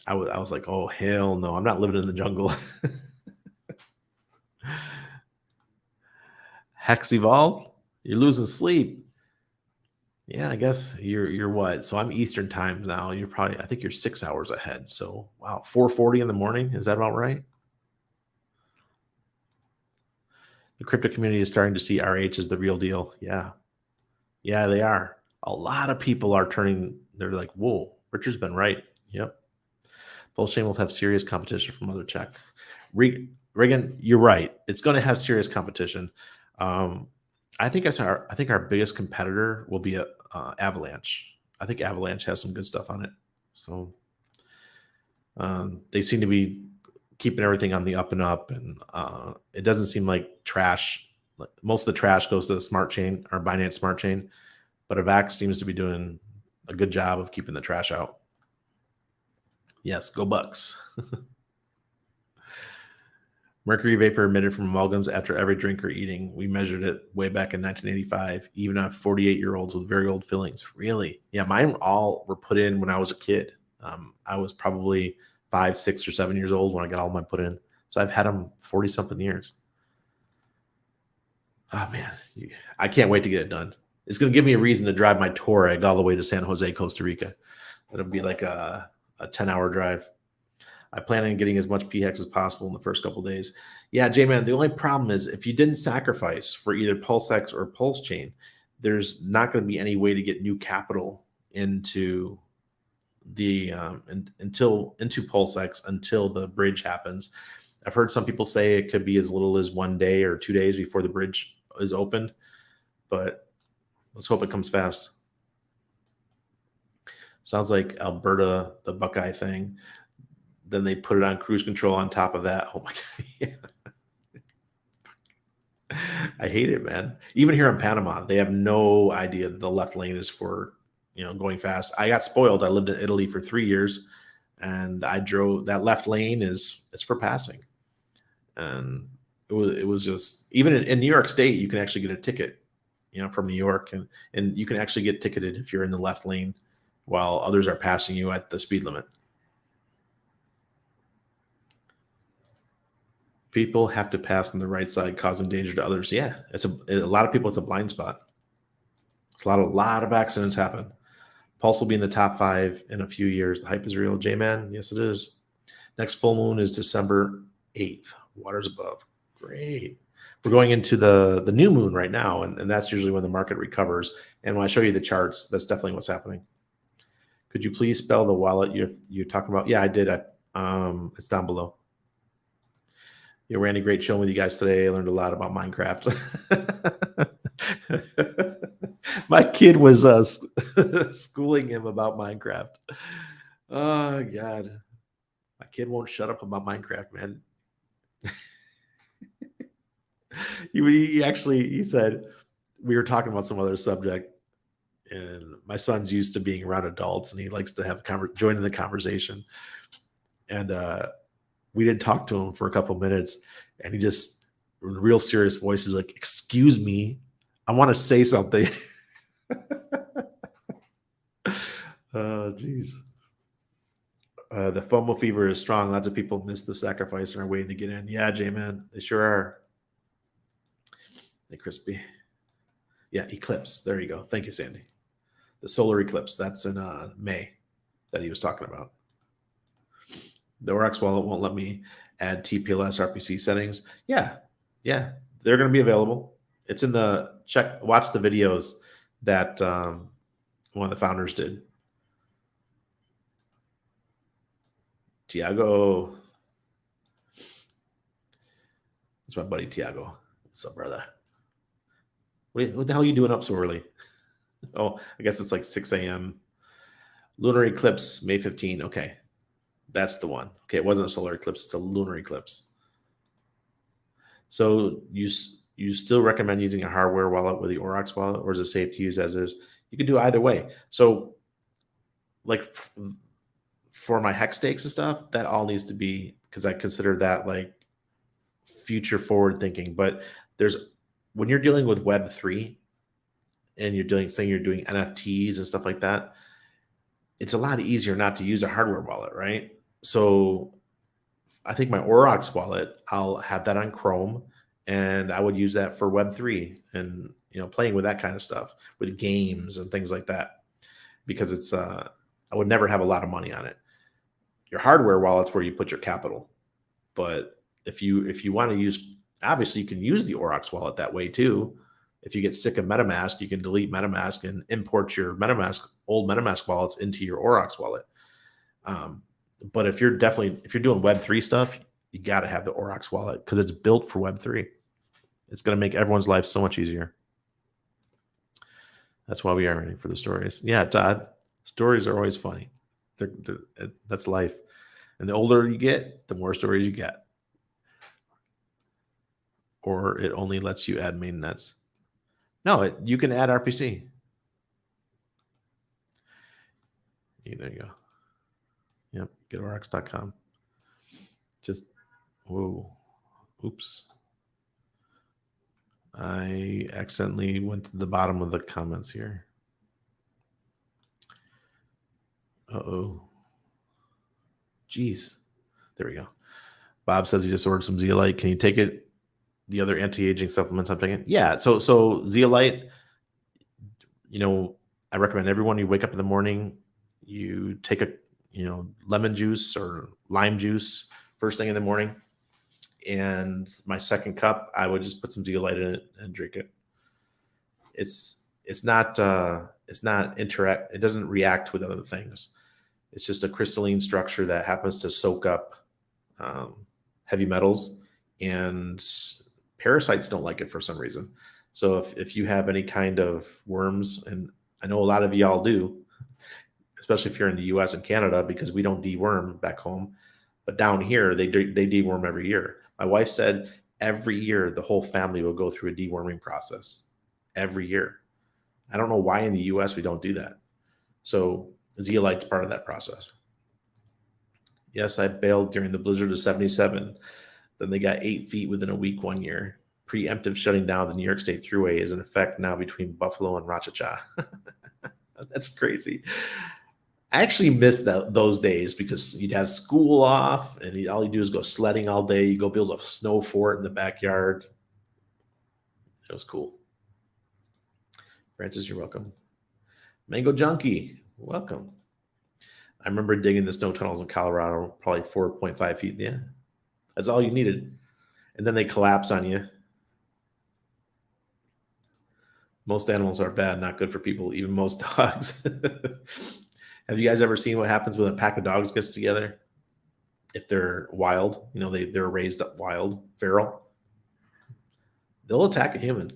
I was like, oh hell no! I'm not living in the jungle. Hex evolved. You're losing sleep. Yeah, I guess you're what? So I'm Eastern time now. I think you're 6 hours ahead. So wow, 4:40 in the morning. Is that about right? The crypto community is starting to see RH as the real deal. Yeah. Yeah, they are. A lot of people are turning, they're like, whoa, Richard's been right. Yep. Pulse chain will have serious competition from other check. Reagan, you're right. It's going to have serious competition. I think our biggest competitor will be Avalanche. I think Avalanche has some good stuff on it. So they seem to be keeping everything on the up and up, and it doesn't seem like trash. Most of the trash goes to the smart chain or Binance Smart Chain, but Avax seems to be doing a good job of keeping the trash out. Yes, go Bucks. Mercury vapor emitted from amalgams after every drink or eating. We measured it way back in 1985, even on 48-year-olds with very old fillings. Really? Yeah, mine all were put in when I was a kid. I was probably 5, 6, or 7 years old when I got all mine put in. So I've had them 40-something years. Oh, man. I can't wait to get it done. It's going to give me a reason to drive my Touareg all the way to San Jose, Costa Rica. It'll be like a 10-hour drive. I plan on getting as much PHEX as possible in the first couple of days. Yeah, J-Man, the only problem is if you didn't sacrifice for either PulseX or Pulse Chain, there's not going to be any way to get new capital into the into PulseX until the bridge happens. I've heard some people say it could be as little as 1 day or 2 days before the bridge is opened, but let's hope it comes fast. Sounds like Alberta, the Buckeye thing. Then they put it on cruise control on top of that. Oh my God. Yeah. I hate it, man. Even here in Panama, they have no idea that the left lane is for, going fast. I got spoiled. I lived in Italy for 3 years, and I drove that left lane it's for passing. And it was just, even in New York State, you can actually get a ticket, from New York, and you can actually get ticketed if you're in the left lane while others are passing you at the speed limit. People have to pass on the right side, causing danger to others. Yeah, a lot of people. It's a blind spot. It's a lot of accidents happen. Pulse will be in the top 5 in a few years. The hype is real. J-Man, yes, it is. Next full moon is December 8th. Waters above. Great. We're going into the new moon right now, and that's usually when the market recovers. And when I show you the charts, that's definitely what's happening. Could you please spell the wallet you're talking about? Yeah, I did. It's down below. Yeah, Randy, great showing with you guys today. I learned a lot about Minecraft. My kid was schooling him about Minecraft. Oh, God. My kid won't shut up about Minecraft, man. He said, we were talking about some other subject, and my son's used to being around adults, and he likes to have join in the conversation. And we didn't talk to him for a couple minutes, and he just, in a real serious voice, is like, excuse me, I want to say something. Oh, geez. The FOMO fever is strong. Lots of people miss the sacrifice and are waiting to get in. Yeah, J-Man, they sure are. Hey, Crispy. Yeah, eclipse. There you go. Thank you, Sandy. The solar eclipse. That's in May that he was talking about. The Oryx wallet won't let me add TPLS RPC settings. Yeah, they're going to be available. It's in the watch the videos that one of the founders did. Tiago. That's my buddy Tiago. What's up, brother? What the hell are you doing up so early? Oh, I guess it's like 6 a.m. Lunar eclipse, May 15. Okay. That's the one. Okay, it wasn't a solar eclipse. It's a lunar eclipse. So you still recommend using a hardware wallet with the Oryx wallet, or is it safe to use as is? You can do either way. So like for my hex stakes and stuff, that all needs to be, because I consider that like future forward thinking. But there's when you're dealing with Web3 and saying you're doing NFTs and stuff like that, it's a lot easier not to use a hardware wallet, right? So I think my Oryx wallet, I'll have that on Chrome, and I would use that for Web3 and playing with that kind of stuff, with games and things like that, because I would never have a lot of money on it. Your hardware wallet's where you put your capital, but if you want to use, obviously you can use the Oryx wallet that way too. If you get sick of MetaMask, you can delete MetaMask and import your old MetaMask wallets into your Oryx wallet. But if you're doing Web3 stuff, you got to have the Oryx wallet because it's built for Web3. It's going to make everyone's life so much easier. That's why we are ready for the stories. Yeah, Todd, stories are always funny. That's life. And the older you get, the more stories you get. Or it only lets you add mainnets. No, you can add RPC. Yeah, there you go. Yep, getoryx.com. Just, whoa, oops. I accidentally went to the bottom of the comments here. Uh-oh. Jeez. There we go. Bob says he just ordered some zeolite. Can you take it? The other anti-aging supplements I'm taking? Yeah. So zeolite, I recommend everyone, you wake up in the morning, you take a lemon juice or lime juice first thing in the morning. And my second cup, I would just put some zeolite in it and drink it. It's not interact. It doesn't react with other things. It's just a crystalline structure that happens to soak up heavy metals, and parasites don't like it for some reason. So if you have any kind of worms, and I know a lot of y'all do, especially if you're in the US and Canada, because we don't deworm back home, but down here they deworm every year. My wife said every year the whole family will go through a deworming process every year. I don't know why in the US we don't do that. So zeolite's part of that process. Yes, I bailed during the blizzard of 77. Then they got 8 feet within a week 1 year. Preemptive shutting down of the New York State Thruway is in effect now between Buffalo and Rochester. That's crazy. I actually miss those days because you'd have school off and all you do is go sledding all day. You go build a snow fort in the backyard. It was cool. Francis, you're welcome. Mango Junkie, welcome. I remember digging the snow tunnels in Colorado, probably 4.5 feet. Yeah, that's all you needed. And then they collapse on you. Most animals are bad, not good for people, even most dogs. Have you guys ever seen what happens when a pack of dogs gets together? If they're wild, they're raised up wild, feral, they'll attack a human.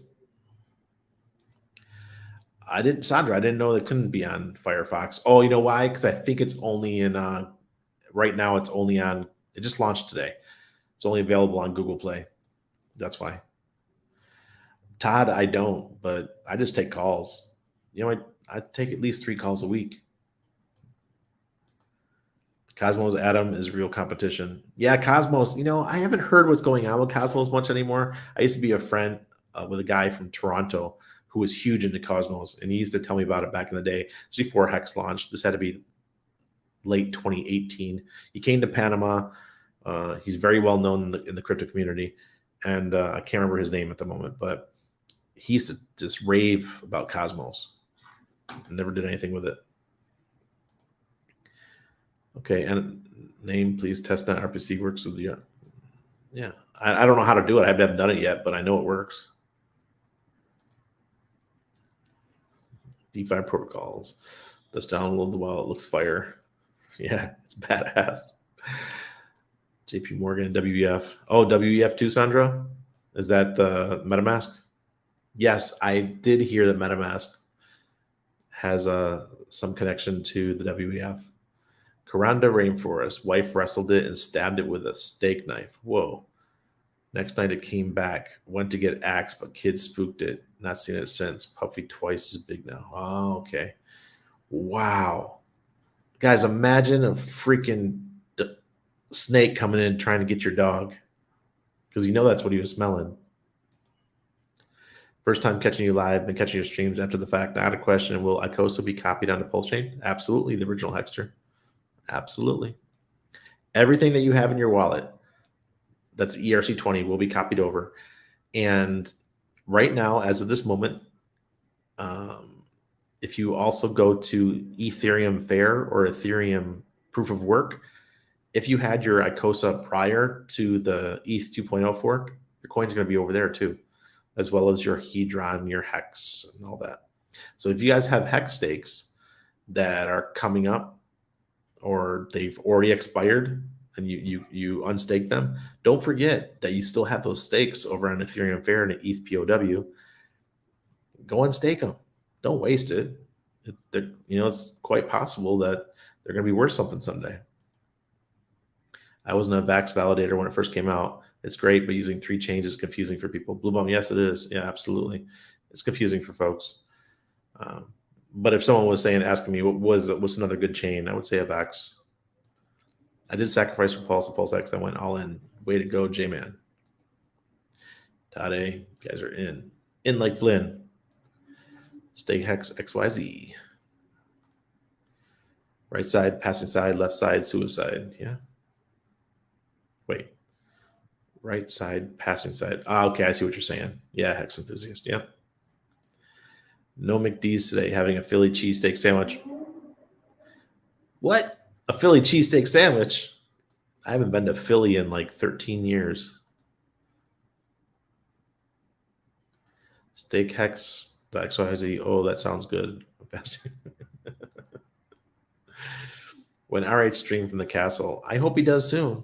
Sandra, I didn't know it couldn't be on Firefox. Oh, you know why? Because I think it's only in, right now it's only on, it just launched today. It's only available on Google Play. That's why. Todd, I don't, but I just take calls. I take at least 3 calls a week. Cosmos Atom is real competition. Yeah, Cosmos, I haven't heard what's going on with Cosmos much anymore. I used to be a friend with a guy from Toronto who was huge into Cosmos, and he used to tell me about it back in the day. It's before Hex launched. This had to be late 2018. He came to Panama. He's very well known in the crypto community, and I can't remember his name at the moment, but he used to just rave about Cosmos. Never did anything with it. Okay, and name, please. Testnet RPC works with the. Yeah, I don't know how to do it. I haven't done it yet, but I know it works. DeFi protocols. Just download the wallet. It looks fire. Yeah, it's badass. JP Morgan, WEF. Oh, WEF too, Sandra? Is that the MetaMask? Yes, I did hear that MetaMask has some connection to the WEF. Karanda rainforest. Wife wrestled it and stabbed it with a steak knife. Whoa. Next night it came back. Went to get Axe, but kids spooked it. Not seen it since. Puffy twice as big now. Oh, okay. Wow. Guys, imagine a freaking snake coming in trying to get your dog because you know that's what he was smelling. First time catching you live, been catching your streams after the fact. Not a question. Will Icosa be copied onto Pulse Chain? Absolutely. The original Hexter. Absolutely. Everything that you have in your wallet that's ERC20 will be copied over. And right now, as of this moment, if you also go to Ethereum Fair or Ethereum Proof of Work, if you had your Icosa prior to the ETH 2.0 fork, your coin's going to be over there too, as well as your Hedron, your Hex, and all that. So if you guys have Hex stakes that are coming up or they've already expired and you unstake them, don't forget that you still have those stakes over on Ethereum Fair and ETH POW. Go unstake them. Don't waste it. It's quite possible that they're going to be worth something someday. I wasn't a VAX validator when it first came out. It's great, but using 3 chains is confusing for people. Blue Bum, yes, it is. Yeah, absolutely. It's confusing for folks. But if someone was asking me what's another good chain, I would say a VAX. I did sacrifice for Pulse and Pulse X. I went all in. Way to go, J-Man. Tade, you guys are in. In like Flynn. Stake Hex XYZ. Right side, passing side, left side, suicide. Yeah. Wait. Right side, passing side. Okay, I see what you're saying. Yeah, Hex enthusiast. Yep. No McD's today. Having a Philly cheesesteak sandwich. What? A Philly cheesesteak sandwich? I haven't been to Philly in like 13 years. Steak Hex, the XYZ. Oh, that sounds good. When RH stream from the castle, I hope he does soon.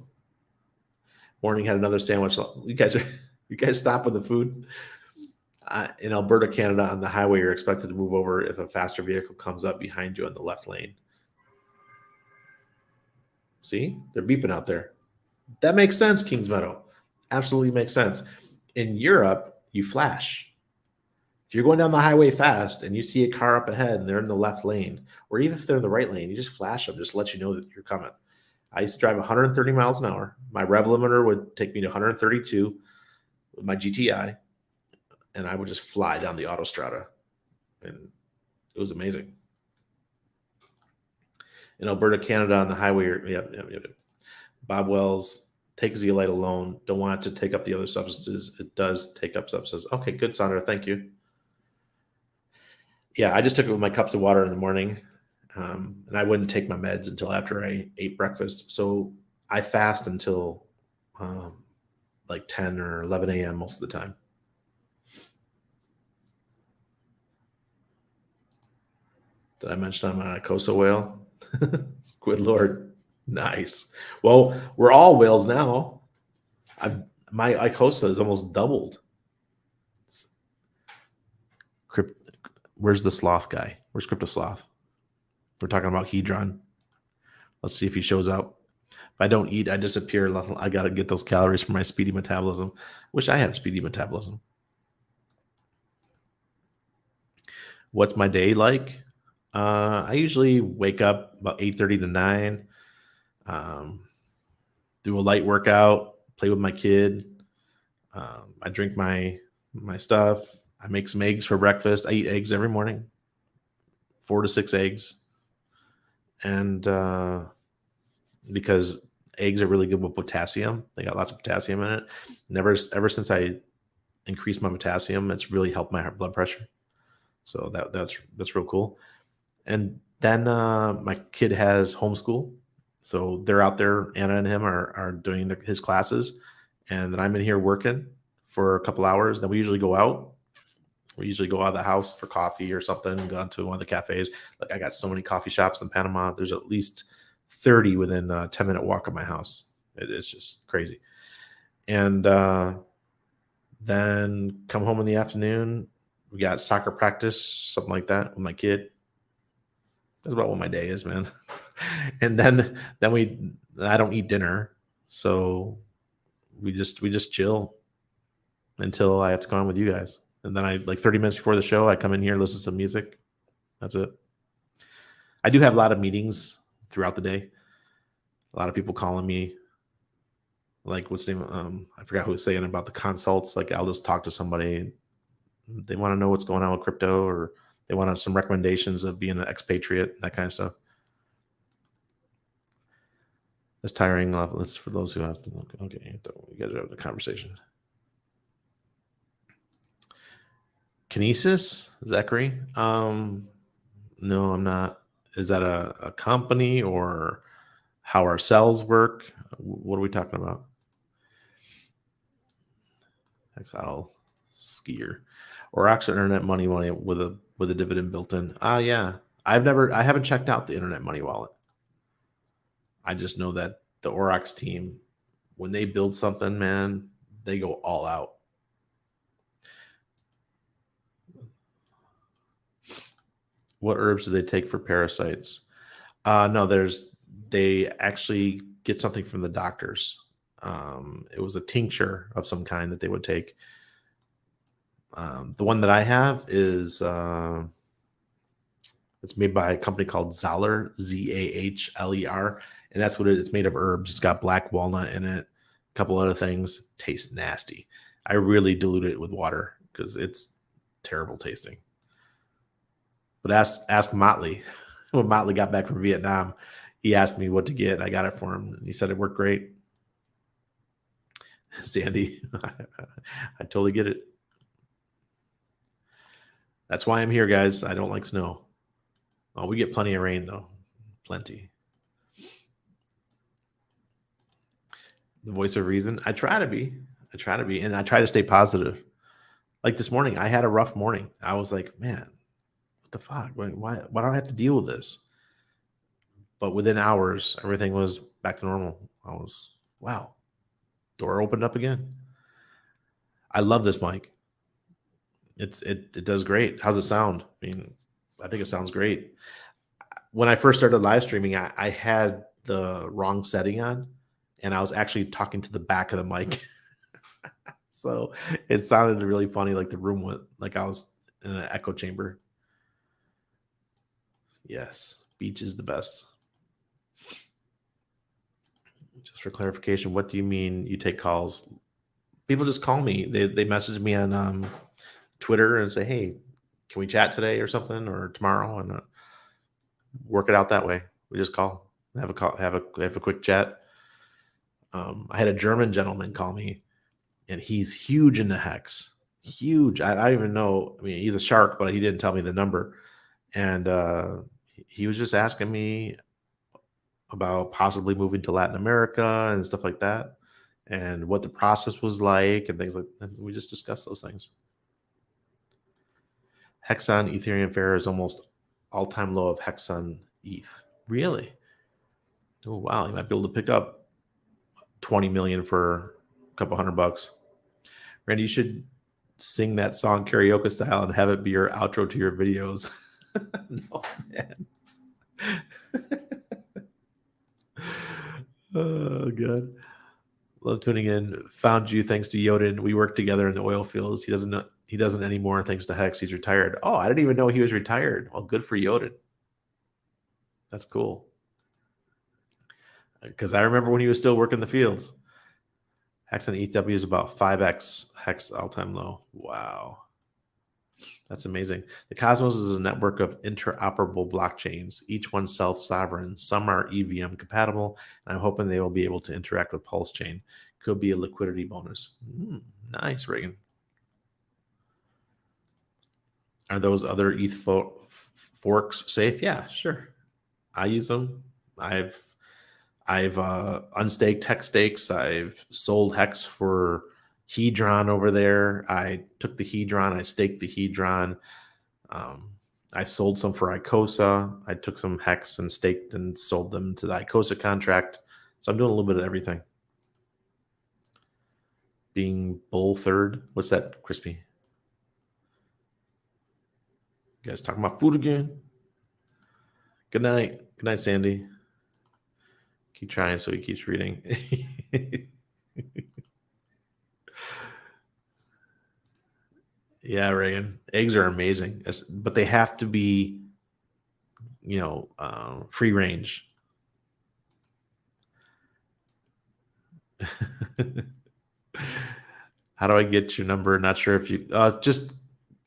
Morning had another sandwich. You guys stop with the food. In Alberta, Canada, on the highway, you're expected to move over if a faster vehicle comes up behind you in the left lane. See, they're beeping out there. That makes sense, Kings Meadow. Absolutely makes sense. In Europe, you flash. If you're going down the highway fast and you see a car up ahead and they're in the left lane, or even if they're in the right lane, you just flash them, just to let you know that you're coming. I used to drive 130 miles an hour. My rev limiter would take me to 132 with my GTI, and I would just fly down the autostrada. And it was amazing. In Alberta, Canada, on the highway, yep. Bob Wells, take zeolite alone. Don't want it to take up the other substances. It does take up substances. Okay, good, Sandra. Thank you. Yeah, I just took it with my cups of water in the morning, and I wouldn't take my meds until after I ate breakfast. So I fast until like 10 or 11 a.m. most of the time. Did I mention I'm an Icosa whale? Squid Lord. Nice. Well, we're all whales now. My Icosa is almost doubled. Where's the sloth guy? Where's Crypto Sloth? We're talking about Hedron. Let's see if he shows up. If I don't eat, I disappear. I got to get those calories for my speedy metabolism. Wish I had a speedy metabolism. What's my day like? I usually wake up about 8:30 to 9. Do a light workout, play with my kid. I drink my stuff. I make some eggs for breakfast. I eat eggs every morning, 4 to 6 eggs. And because eggs are really good with potassium, they got lots of potassium in it. Ever since I increased my potassium, it's really helped my blood pressure. So that's real cool. And then my kid has homeschool. So they're out there, Anna and him are doing his classes. And then I'm in here working for a couple hours. Then we usually go out. We usually go out of the house for coffee or something, go out to one of the cafes. Like I got so many coffee shops in Panama. There's at least 30 within a 10-minute walk of my house. It's just crazy. And then come home in the afternoon. We got soccer practice, something like that with my kid. That's about what my day is, man. And then I don't eat dinner. So we just chill until I have to come on with you guys. And then I, like 30 minutes before the show, I come in here, listen to music. That's it. I do have a lot of meetings throughout the day. A lot of people calling me. Like, what's the name? I forgot who was saying about the consults. Like, I'll just talk to somebody. They want to know what's going on with crypto, or they want some recommendations of being an expatriate, that kind of stuff. It's tiring. That's for those who have to. Okay, we got to have the conversation. Kinesis, Zachary? No, I'm not. Is that a company, or how our cells work? What are we talking about? Exile skier, or actually internet money with a dividend built in. Yeah. I haven't checked out the internet money wallet. I just know that the Oryx team, when they build something, man, they go all out. What herbs do they take for parasites? No, they actually get something from the doctors. It was a tincture of some kind that they would take. The one that I have is it's made by a company called Zahler, Zahler, and that's what it's made of herbs. It's got black walnut in it, a couple other things. Tastes nasty. I really dilute it with water because it's terrible tasting. But ask Motley. When Motley got back from Vietnam, he asked me what to get. I got it for him. And he said it worked great. Sandy, I totally get it. That's why I'm here, guys. I don't like snow. Oh, we get plenty of rain, though. Plenty. The voice of reason. I try to be. And I try to stay positive. Like this morning, I had a rough morning. I was like, man, what the fuck? Why do I have to deal with this? But within hours, everything was back to normal. I was, wow. Door opened up again. I love this mic. It does great. How's it sound? I mean, I think it sounds great. When I first started live streaming, I had the wrong setting on, and I was actually talking to the back of the mic. So it sounded really funny, like the room went like I was in an echo chamber. Yes, beach is the best. Just for clarification, what do you mean you take calls? People just call me. They message me on Twitter and say, "Hey, can we chat today or something, or tomorrow?" And work it out that way. We just call, have a quick chat. I had a German gentleman call me, and he's huge into hex. Huge. I don't even know. I mean, he's a shark, but he didn't tell me the number. And he was just asking me about possibly moving to Latin America and stuff like that, and what the process was like and things like that. We just discussed those things. Hexon Ethereum Fair is almost all-time low of Hexon ETH. Really? Oh, wow. You might be able to pick up 20 million for a couple $100. Randy, you should sing that song karaoke style and have it be your outro to your videos. No, man. Oh, God. Love tuning in. Found you thanks to Yoden. We work together in the oil fields. He doesn't anymore thanks to Hex. He's retired. Oh, I didn't even know he was retired. Well, good for Yoden. That's cool. Because I remember when he was still working the fields. Hex on ETH is about 5x Hex all-time low. Wow. That's amazing. The Cosmos is a network of interoperable blockchains, each one self-sovereign. Some are EVM compatible, and I'm hoping they will be able to interact with Pulse Chain. Could be a liquidity bonus. Nice, Reagan. Are those other ETH forks safe? Yeah, sure. I use them. I've unstaked Hex stakes. I've sold Hex for Hedron over there. I took the Hedron. I staked the Hedron. I sold some for Icosa. I took some Hex and staked and sold them to the Icosa contract. So I'm doing a little bit of everything. Being bull third. What's that, Crispy? You guys talking about food again? Good night. Good night, Sandy. Keep trying so he keeps reading. Yeah, Reagan. Eggs are amazing, but they have to be, free range. How do I get your number? Not sure if you just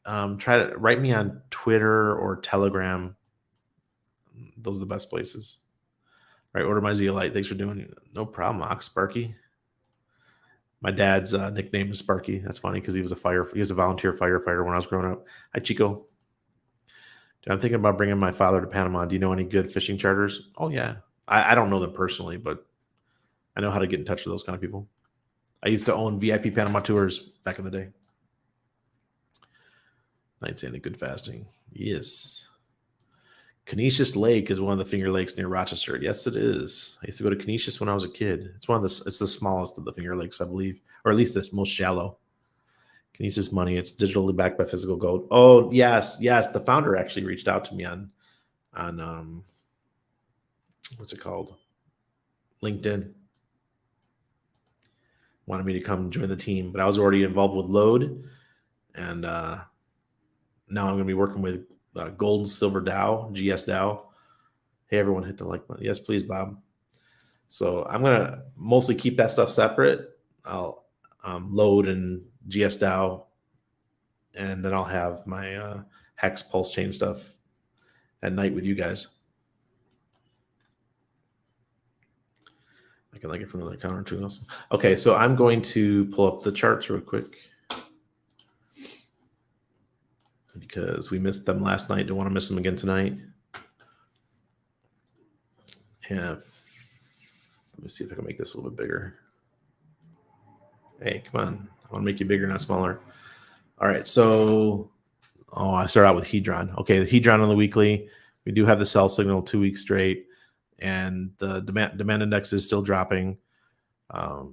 try to write me on Twitter or Telegram. Those are the best places. All right, order my Zeolite. Thanks for doing it. No problem, Ox Sparky. My dad's nickname is Sparky. That's funny because he was a volunteer firefighter when I was growing up. Hi, Chico. Dude, I'm thinking about bringing my father to Panama. Do you know any good fishing charters? Oh yeah, I don't know them personally, but I know how to get in touch with those kind of people. I used to own VIP Panama tours back in the day. Nights ain't a good fasting. Yes. Canisius Lake is one of the Finger Lakes near Rochester. Yes, it is. I used to go to Canisius when I was a kid. It's the smallest of the Finger Lakes, I believe, or at least the most shallow. Canisius money. It's digitally backed by physical gold. Oh yes. The founder actually reached out to me on what's it called? LinkedIn. Wanted me to come join the team, but I was already involved with Load, and now I'm going to be working with Gold and Silver Dow, GS Dow. Hey, everyone, hit the like button. Yes, please, Bob. So I'm going to mostly keep that stuff separate. I'll Load and GS Dow, and then I'll have my Hex Pulse Chain stuff at night with you guys. I can like it from the counter too. Also. Okay, so I'm going to pull up the charts real quick because we missed them last night. Don't want to miss them again tonight. Yeah. Let me see if I can make this a little bit bigger. Hey, come on. I want to make you bigger, not smaller. All right, so I start out with Hedron. Okay, the Hedron on the weekly. We do have the sell signal 2 weeks straight, and the demand index is still dropping. I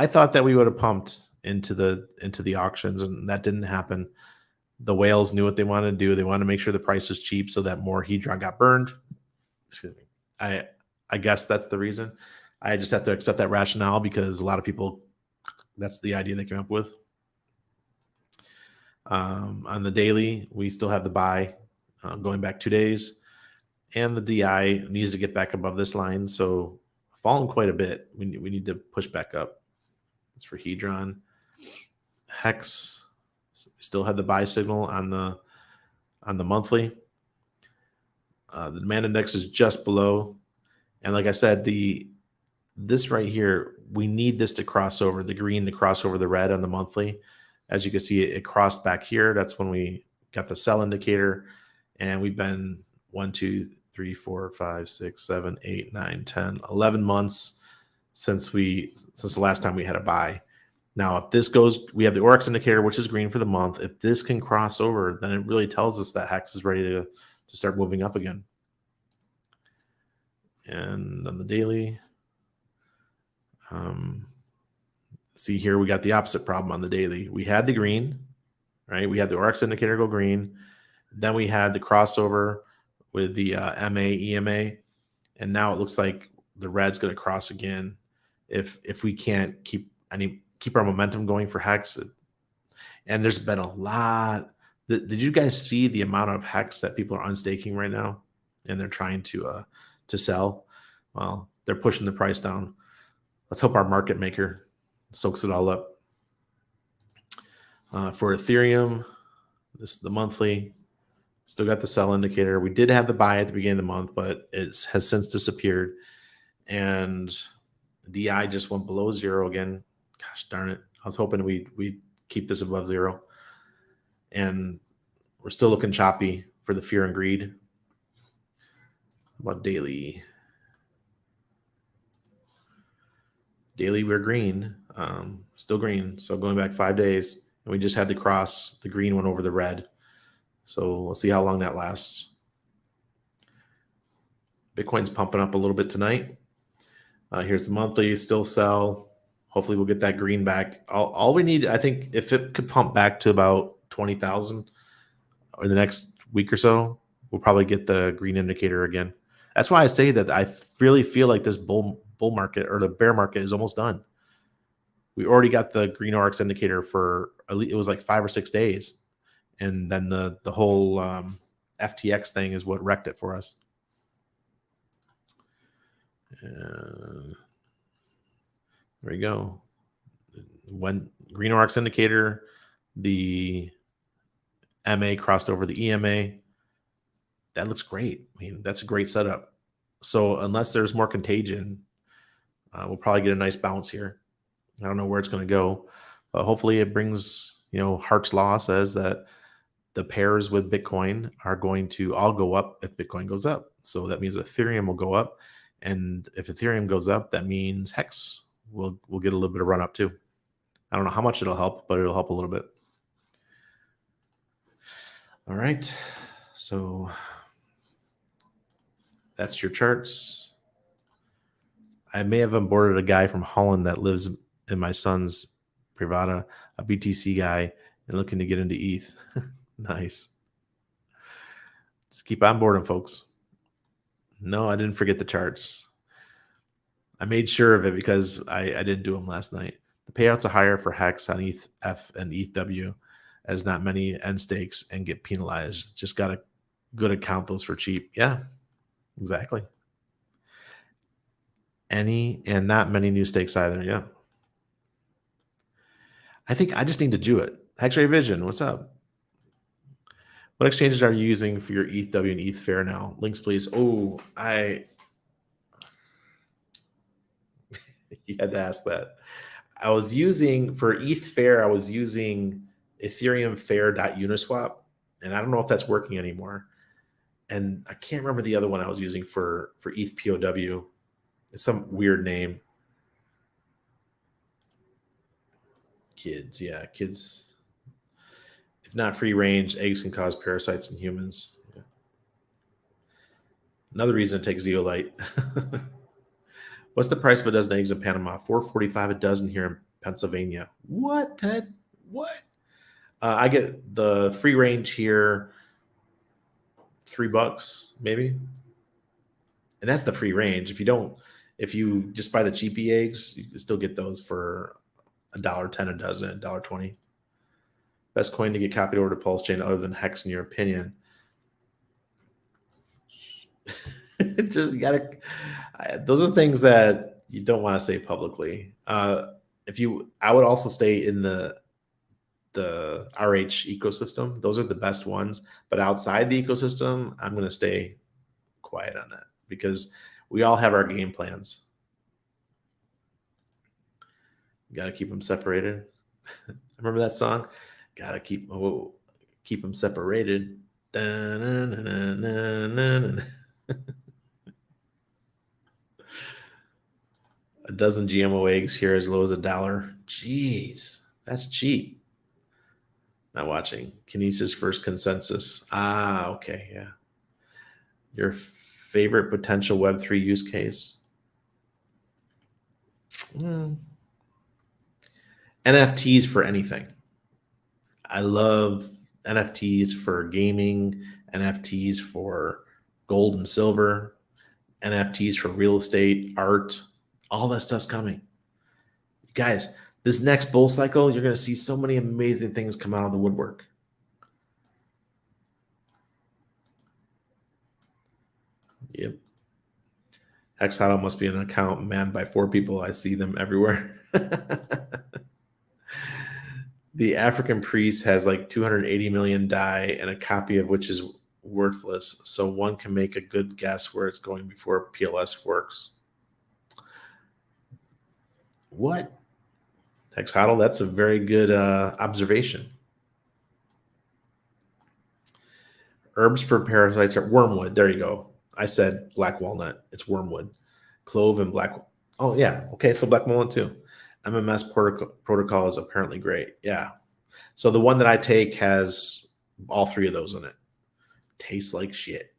thought that we would have pumped into the auctions, and that didn't happen. The whales knew what they wanted to do. They wanted to make sure the price was cheap so that more Hedron got burned. Excuse me. I guess that's the reason. I just have to accept that rationale because a lot of people, that's the idea they came up with. On the daily, we still have the buy going back 2 days, and the DI needs to get back above this line. So fallen quite a bit. We need to push back up. That's for Hedron. Hex, we still have the buy signal on the monthly. The demand index is just below, and like I said, this right here, we need this to cross over the green to cross over the red on the monthly. As you can see, it crossed back here. That's when we got the sell indicator, and we've been 1, 2, 3, 4, 5, 6, 7, 8, 9, 10, 11 months since the last time we had a buy. Now, if this goes, we have the Oryx indicator, which is green for the month. If this can cross over, then it really tells us that Hex is ready to start moving up again. And on the daily, see here, we got the opposite problem on the daily. We had the green, right? We had the Oryx indicator go green. Then we had the crossover with the MA, EMA. And now it looks like the red's going to cross again if we can't keep our momentum going for Hex. And there's been a lot. Did you guys see the amount of Hex that people are unstaking right now? And they're trying to sell? Well, they're pushing the price down. Let's hope our market maker soaks it all up. For Ethereum, this is the monthly. Still got the sell indicator. We did have the buy at the beginning of the month, but it has since disappeared. And DI just went below zero again. Gosh darn it. I was hoping we'd keep this above zero. And we're still looking choppy for the fear and greed. How about daily? Daily, we're green, still green. So going back 5 days, and we just had to cross the green one over the red. So let's see how long that lasts. Bitcoin's pumping up a little bit tonight. Here's the monthly, still sell. Hopefully we'll get that green back. All we need, I think, if it could pump back to about 20,000 in the next week or so, we'll probably get the green indicator again. That's why I say that I really feel like this bull market or the bear market is almost done. We already got the green Oryx indicator for it was like 5 or 6 days, and then the whole FTX thing is what wrecked it for us. There you go. When green Oryx indicator, the MA crossed over the EMA. That looks great. I mean, that's a great setup. So unless there's more contagion, we'll probably get a nice bounce here. I don't know where it's going to go, but hopefully it brings, Hart's Law says that the pairs with Bitcoin are going to all go up if Bitcoin goes up. So that means Ethereum will go up. And if Ethereum goes up, that means Hex will get a little bit of run up too. I don't know how much it'll help, but it'll help a little bit. All right. So that's your charts. I may have onboarded a guy from Holland that lives in my son's Privada, a BTC guy, and looking to get into ETH. Nice. Just keep on boarding, folks. No, I didn't forget the charts. I made sure of it because I didn't do them last night. The payouts are higher for Hex on ETH F and ETH W, as not many end stakes and get penalized. Just got to good account those for cheap. Yeah, exactly. Any and not many new stakes either. Yeah. I think I just need to do it. X-Ray Vision, what's up? What exchanges are you using for your ETH W and ETH Fair now? Links, please. Oh, you had to ask that. I was using for ETH Fair, I was using Ethereum Fair.uniswap, and I don't know if that's working anymore. And I can't remember the other one I was using for ETH POW. It's some weird name. Kids, yeah, kids. If not free range, eggs can cause parasites in humans. Yeah. Another reason to take zeolite. What's the price of a dozen eggs in Panama? $4.45 a dozen here in Pennsylvania. What, Ted? What? I get the free range here, $3 maybe, and that's the free range. If you just buy the cheapy eggs, you can still get those for $1.10 a dozen, $1.20. Best coin to get copied over to Pulse Chain other than Hex, in your opinion? Just you gotta. Those are things that you don't want to say publicly. I would also stay in the RH ecosystem. Those are the best ones. But outside the ecosystem, I'm going to stay quiet on that because we all have our game plans. You got to keep them separated. Remember that song? Got to keep them separated. A dozen GMO eggs here as low as $1. Jeez, that's cheap. Not watching. Kinesis first consensus. Okay, yeah. Your favorite potential Web3 use case? NFTs for anything. I love NFTs for gaming, NFTs for gold and silver, NFTs for real estate, art. All that stuff's coming. Guys, this next bull cycle, you're going to see so many amazing things come out of the woodwork. Yep. Hexado must be an account manned by 4 people. I see them everywhere. The African priest has like 280 million DAI, and a copy of which is worthless. So one can make a good guess where it's going before PLS works. What? Hexhodl, that's a very good observation. Herbs for parasites are wormwood. There you go. I said black walnut. It's wormwood. Clove and black. Oh, yeah. Okay, so black walnut too. MMS protocol is apparently great. Yeah. So the one that I take has all 3 of those in it. Tastes like shit.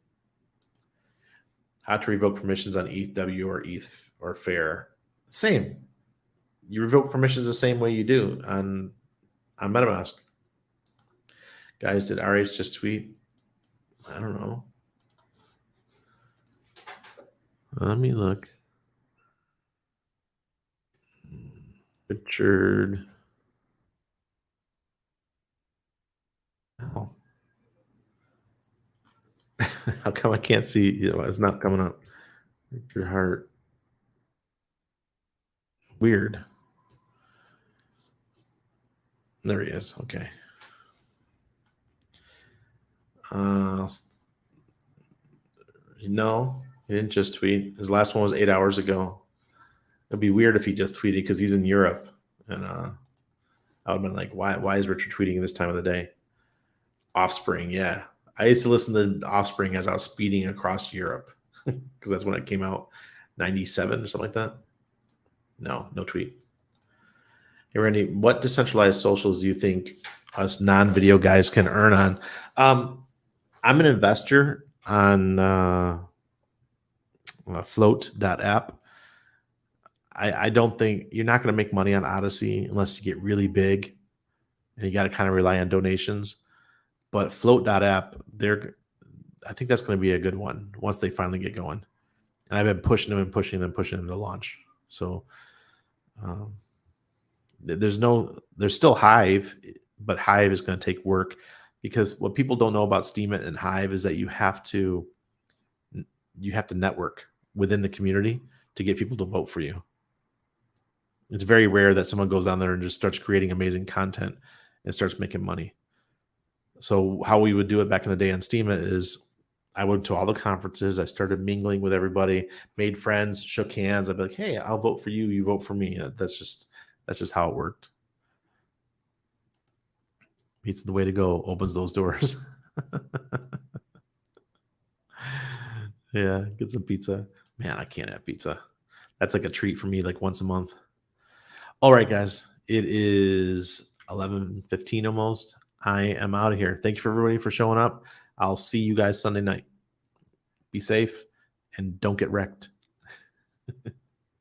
How to revoke permissions on ETHW or ETH or Fair? Same. You revoke permissions the same way you do on MetaMask. Guys, did RH just tweet? I don't know. Let me look. Richard. Oh, how come I can't see? It's not coming up. Richard Hart. Weird. There he is. Okay. Uh, no, he didn't just tweet. His last one was 8 hours ago. It'd be weird if he just tweeted because he's in Europe, and I would have been like, why is Richard tweeting this time of the day? Offspring, yeah. I used to listen to Offspring as I was speeding across Europe because that's when it came out, 97 or something like that. No tweet. Hey, Randy, what decentralized socials do you think us non-video guys can earn on? I'm an investor on float.app. I don't think you're not going to make money on Odyssey unless you get really big and you got to kind of rely on donations. But float.app, I think that's going to be a good one once they finally get going. And I've been pushing them and pushing them to launch. So um, there's still Hive, but Hive is going to take work because what people don't know about Steemit and Hive is that you have to network within the community to get people to vote for you. It's very rare that someone goes down there and just starts creating amazing content and starts making money. So how we would do it back in the day on Steemit is I went to all the conferences. I started mingling with everybody, made friends, shook hands. I'd be like, "Hey, I'll vote for you. You vote for me." That's just how it worked. Pizza the way to go. Opens those doors. Yeah, get some pizza. Man, I can't have pizza. That's like a treat for me, like once a month. All right, guys. It is 11:15 almost. I am out of here. Thank you for everybody for showing up. I'll see you guys Sunday night. Be safe and don't get wrecked.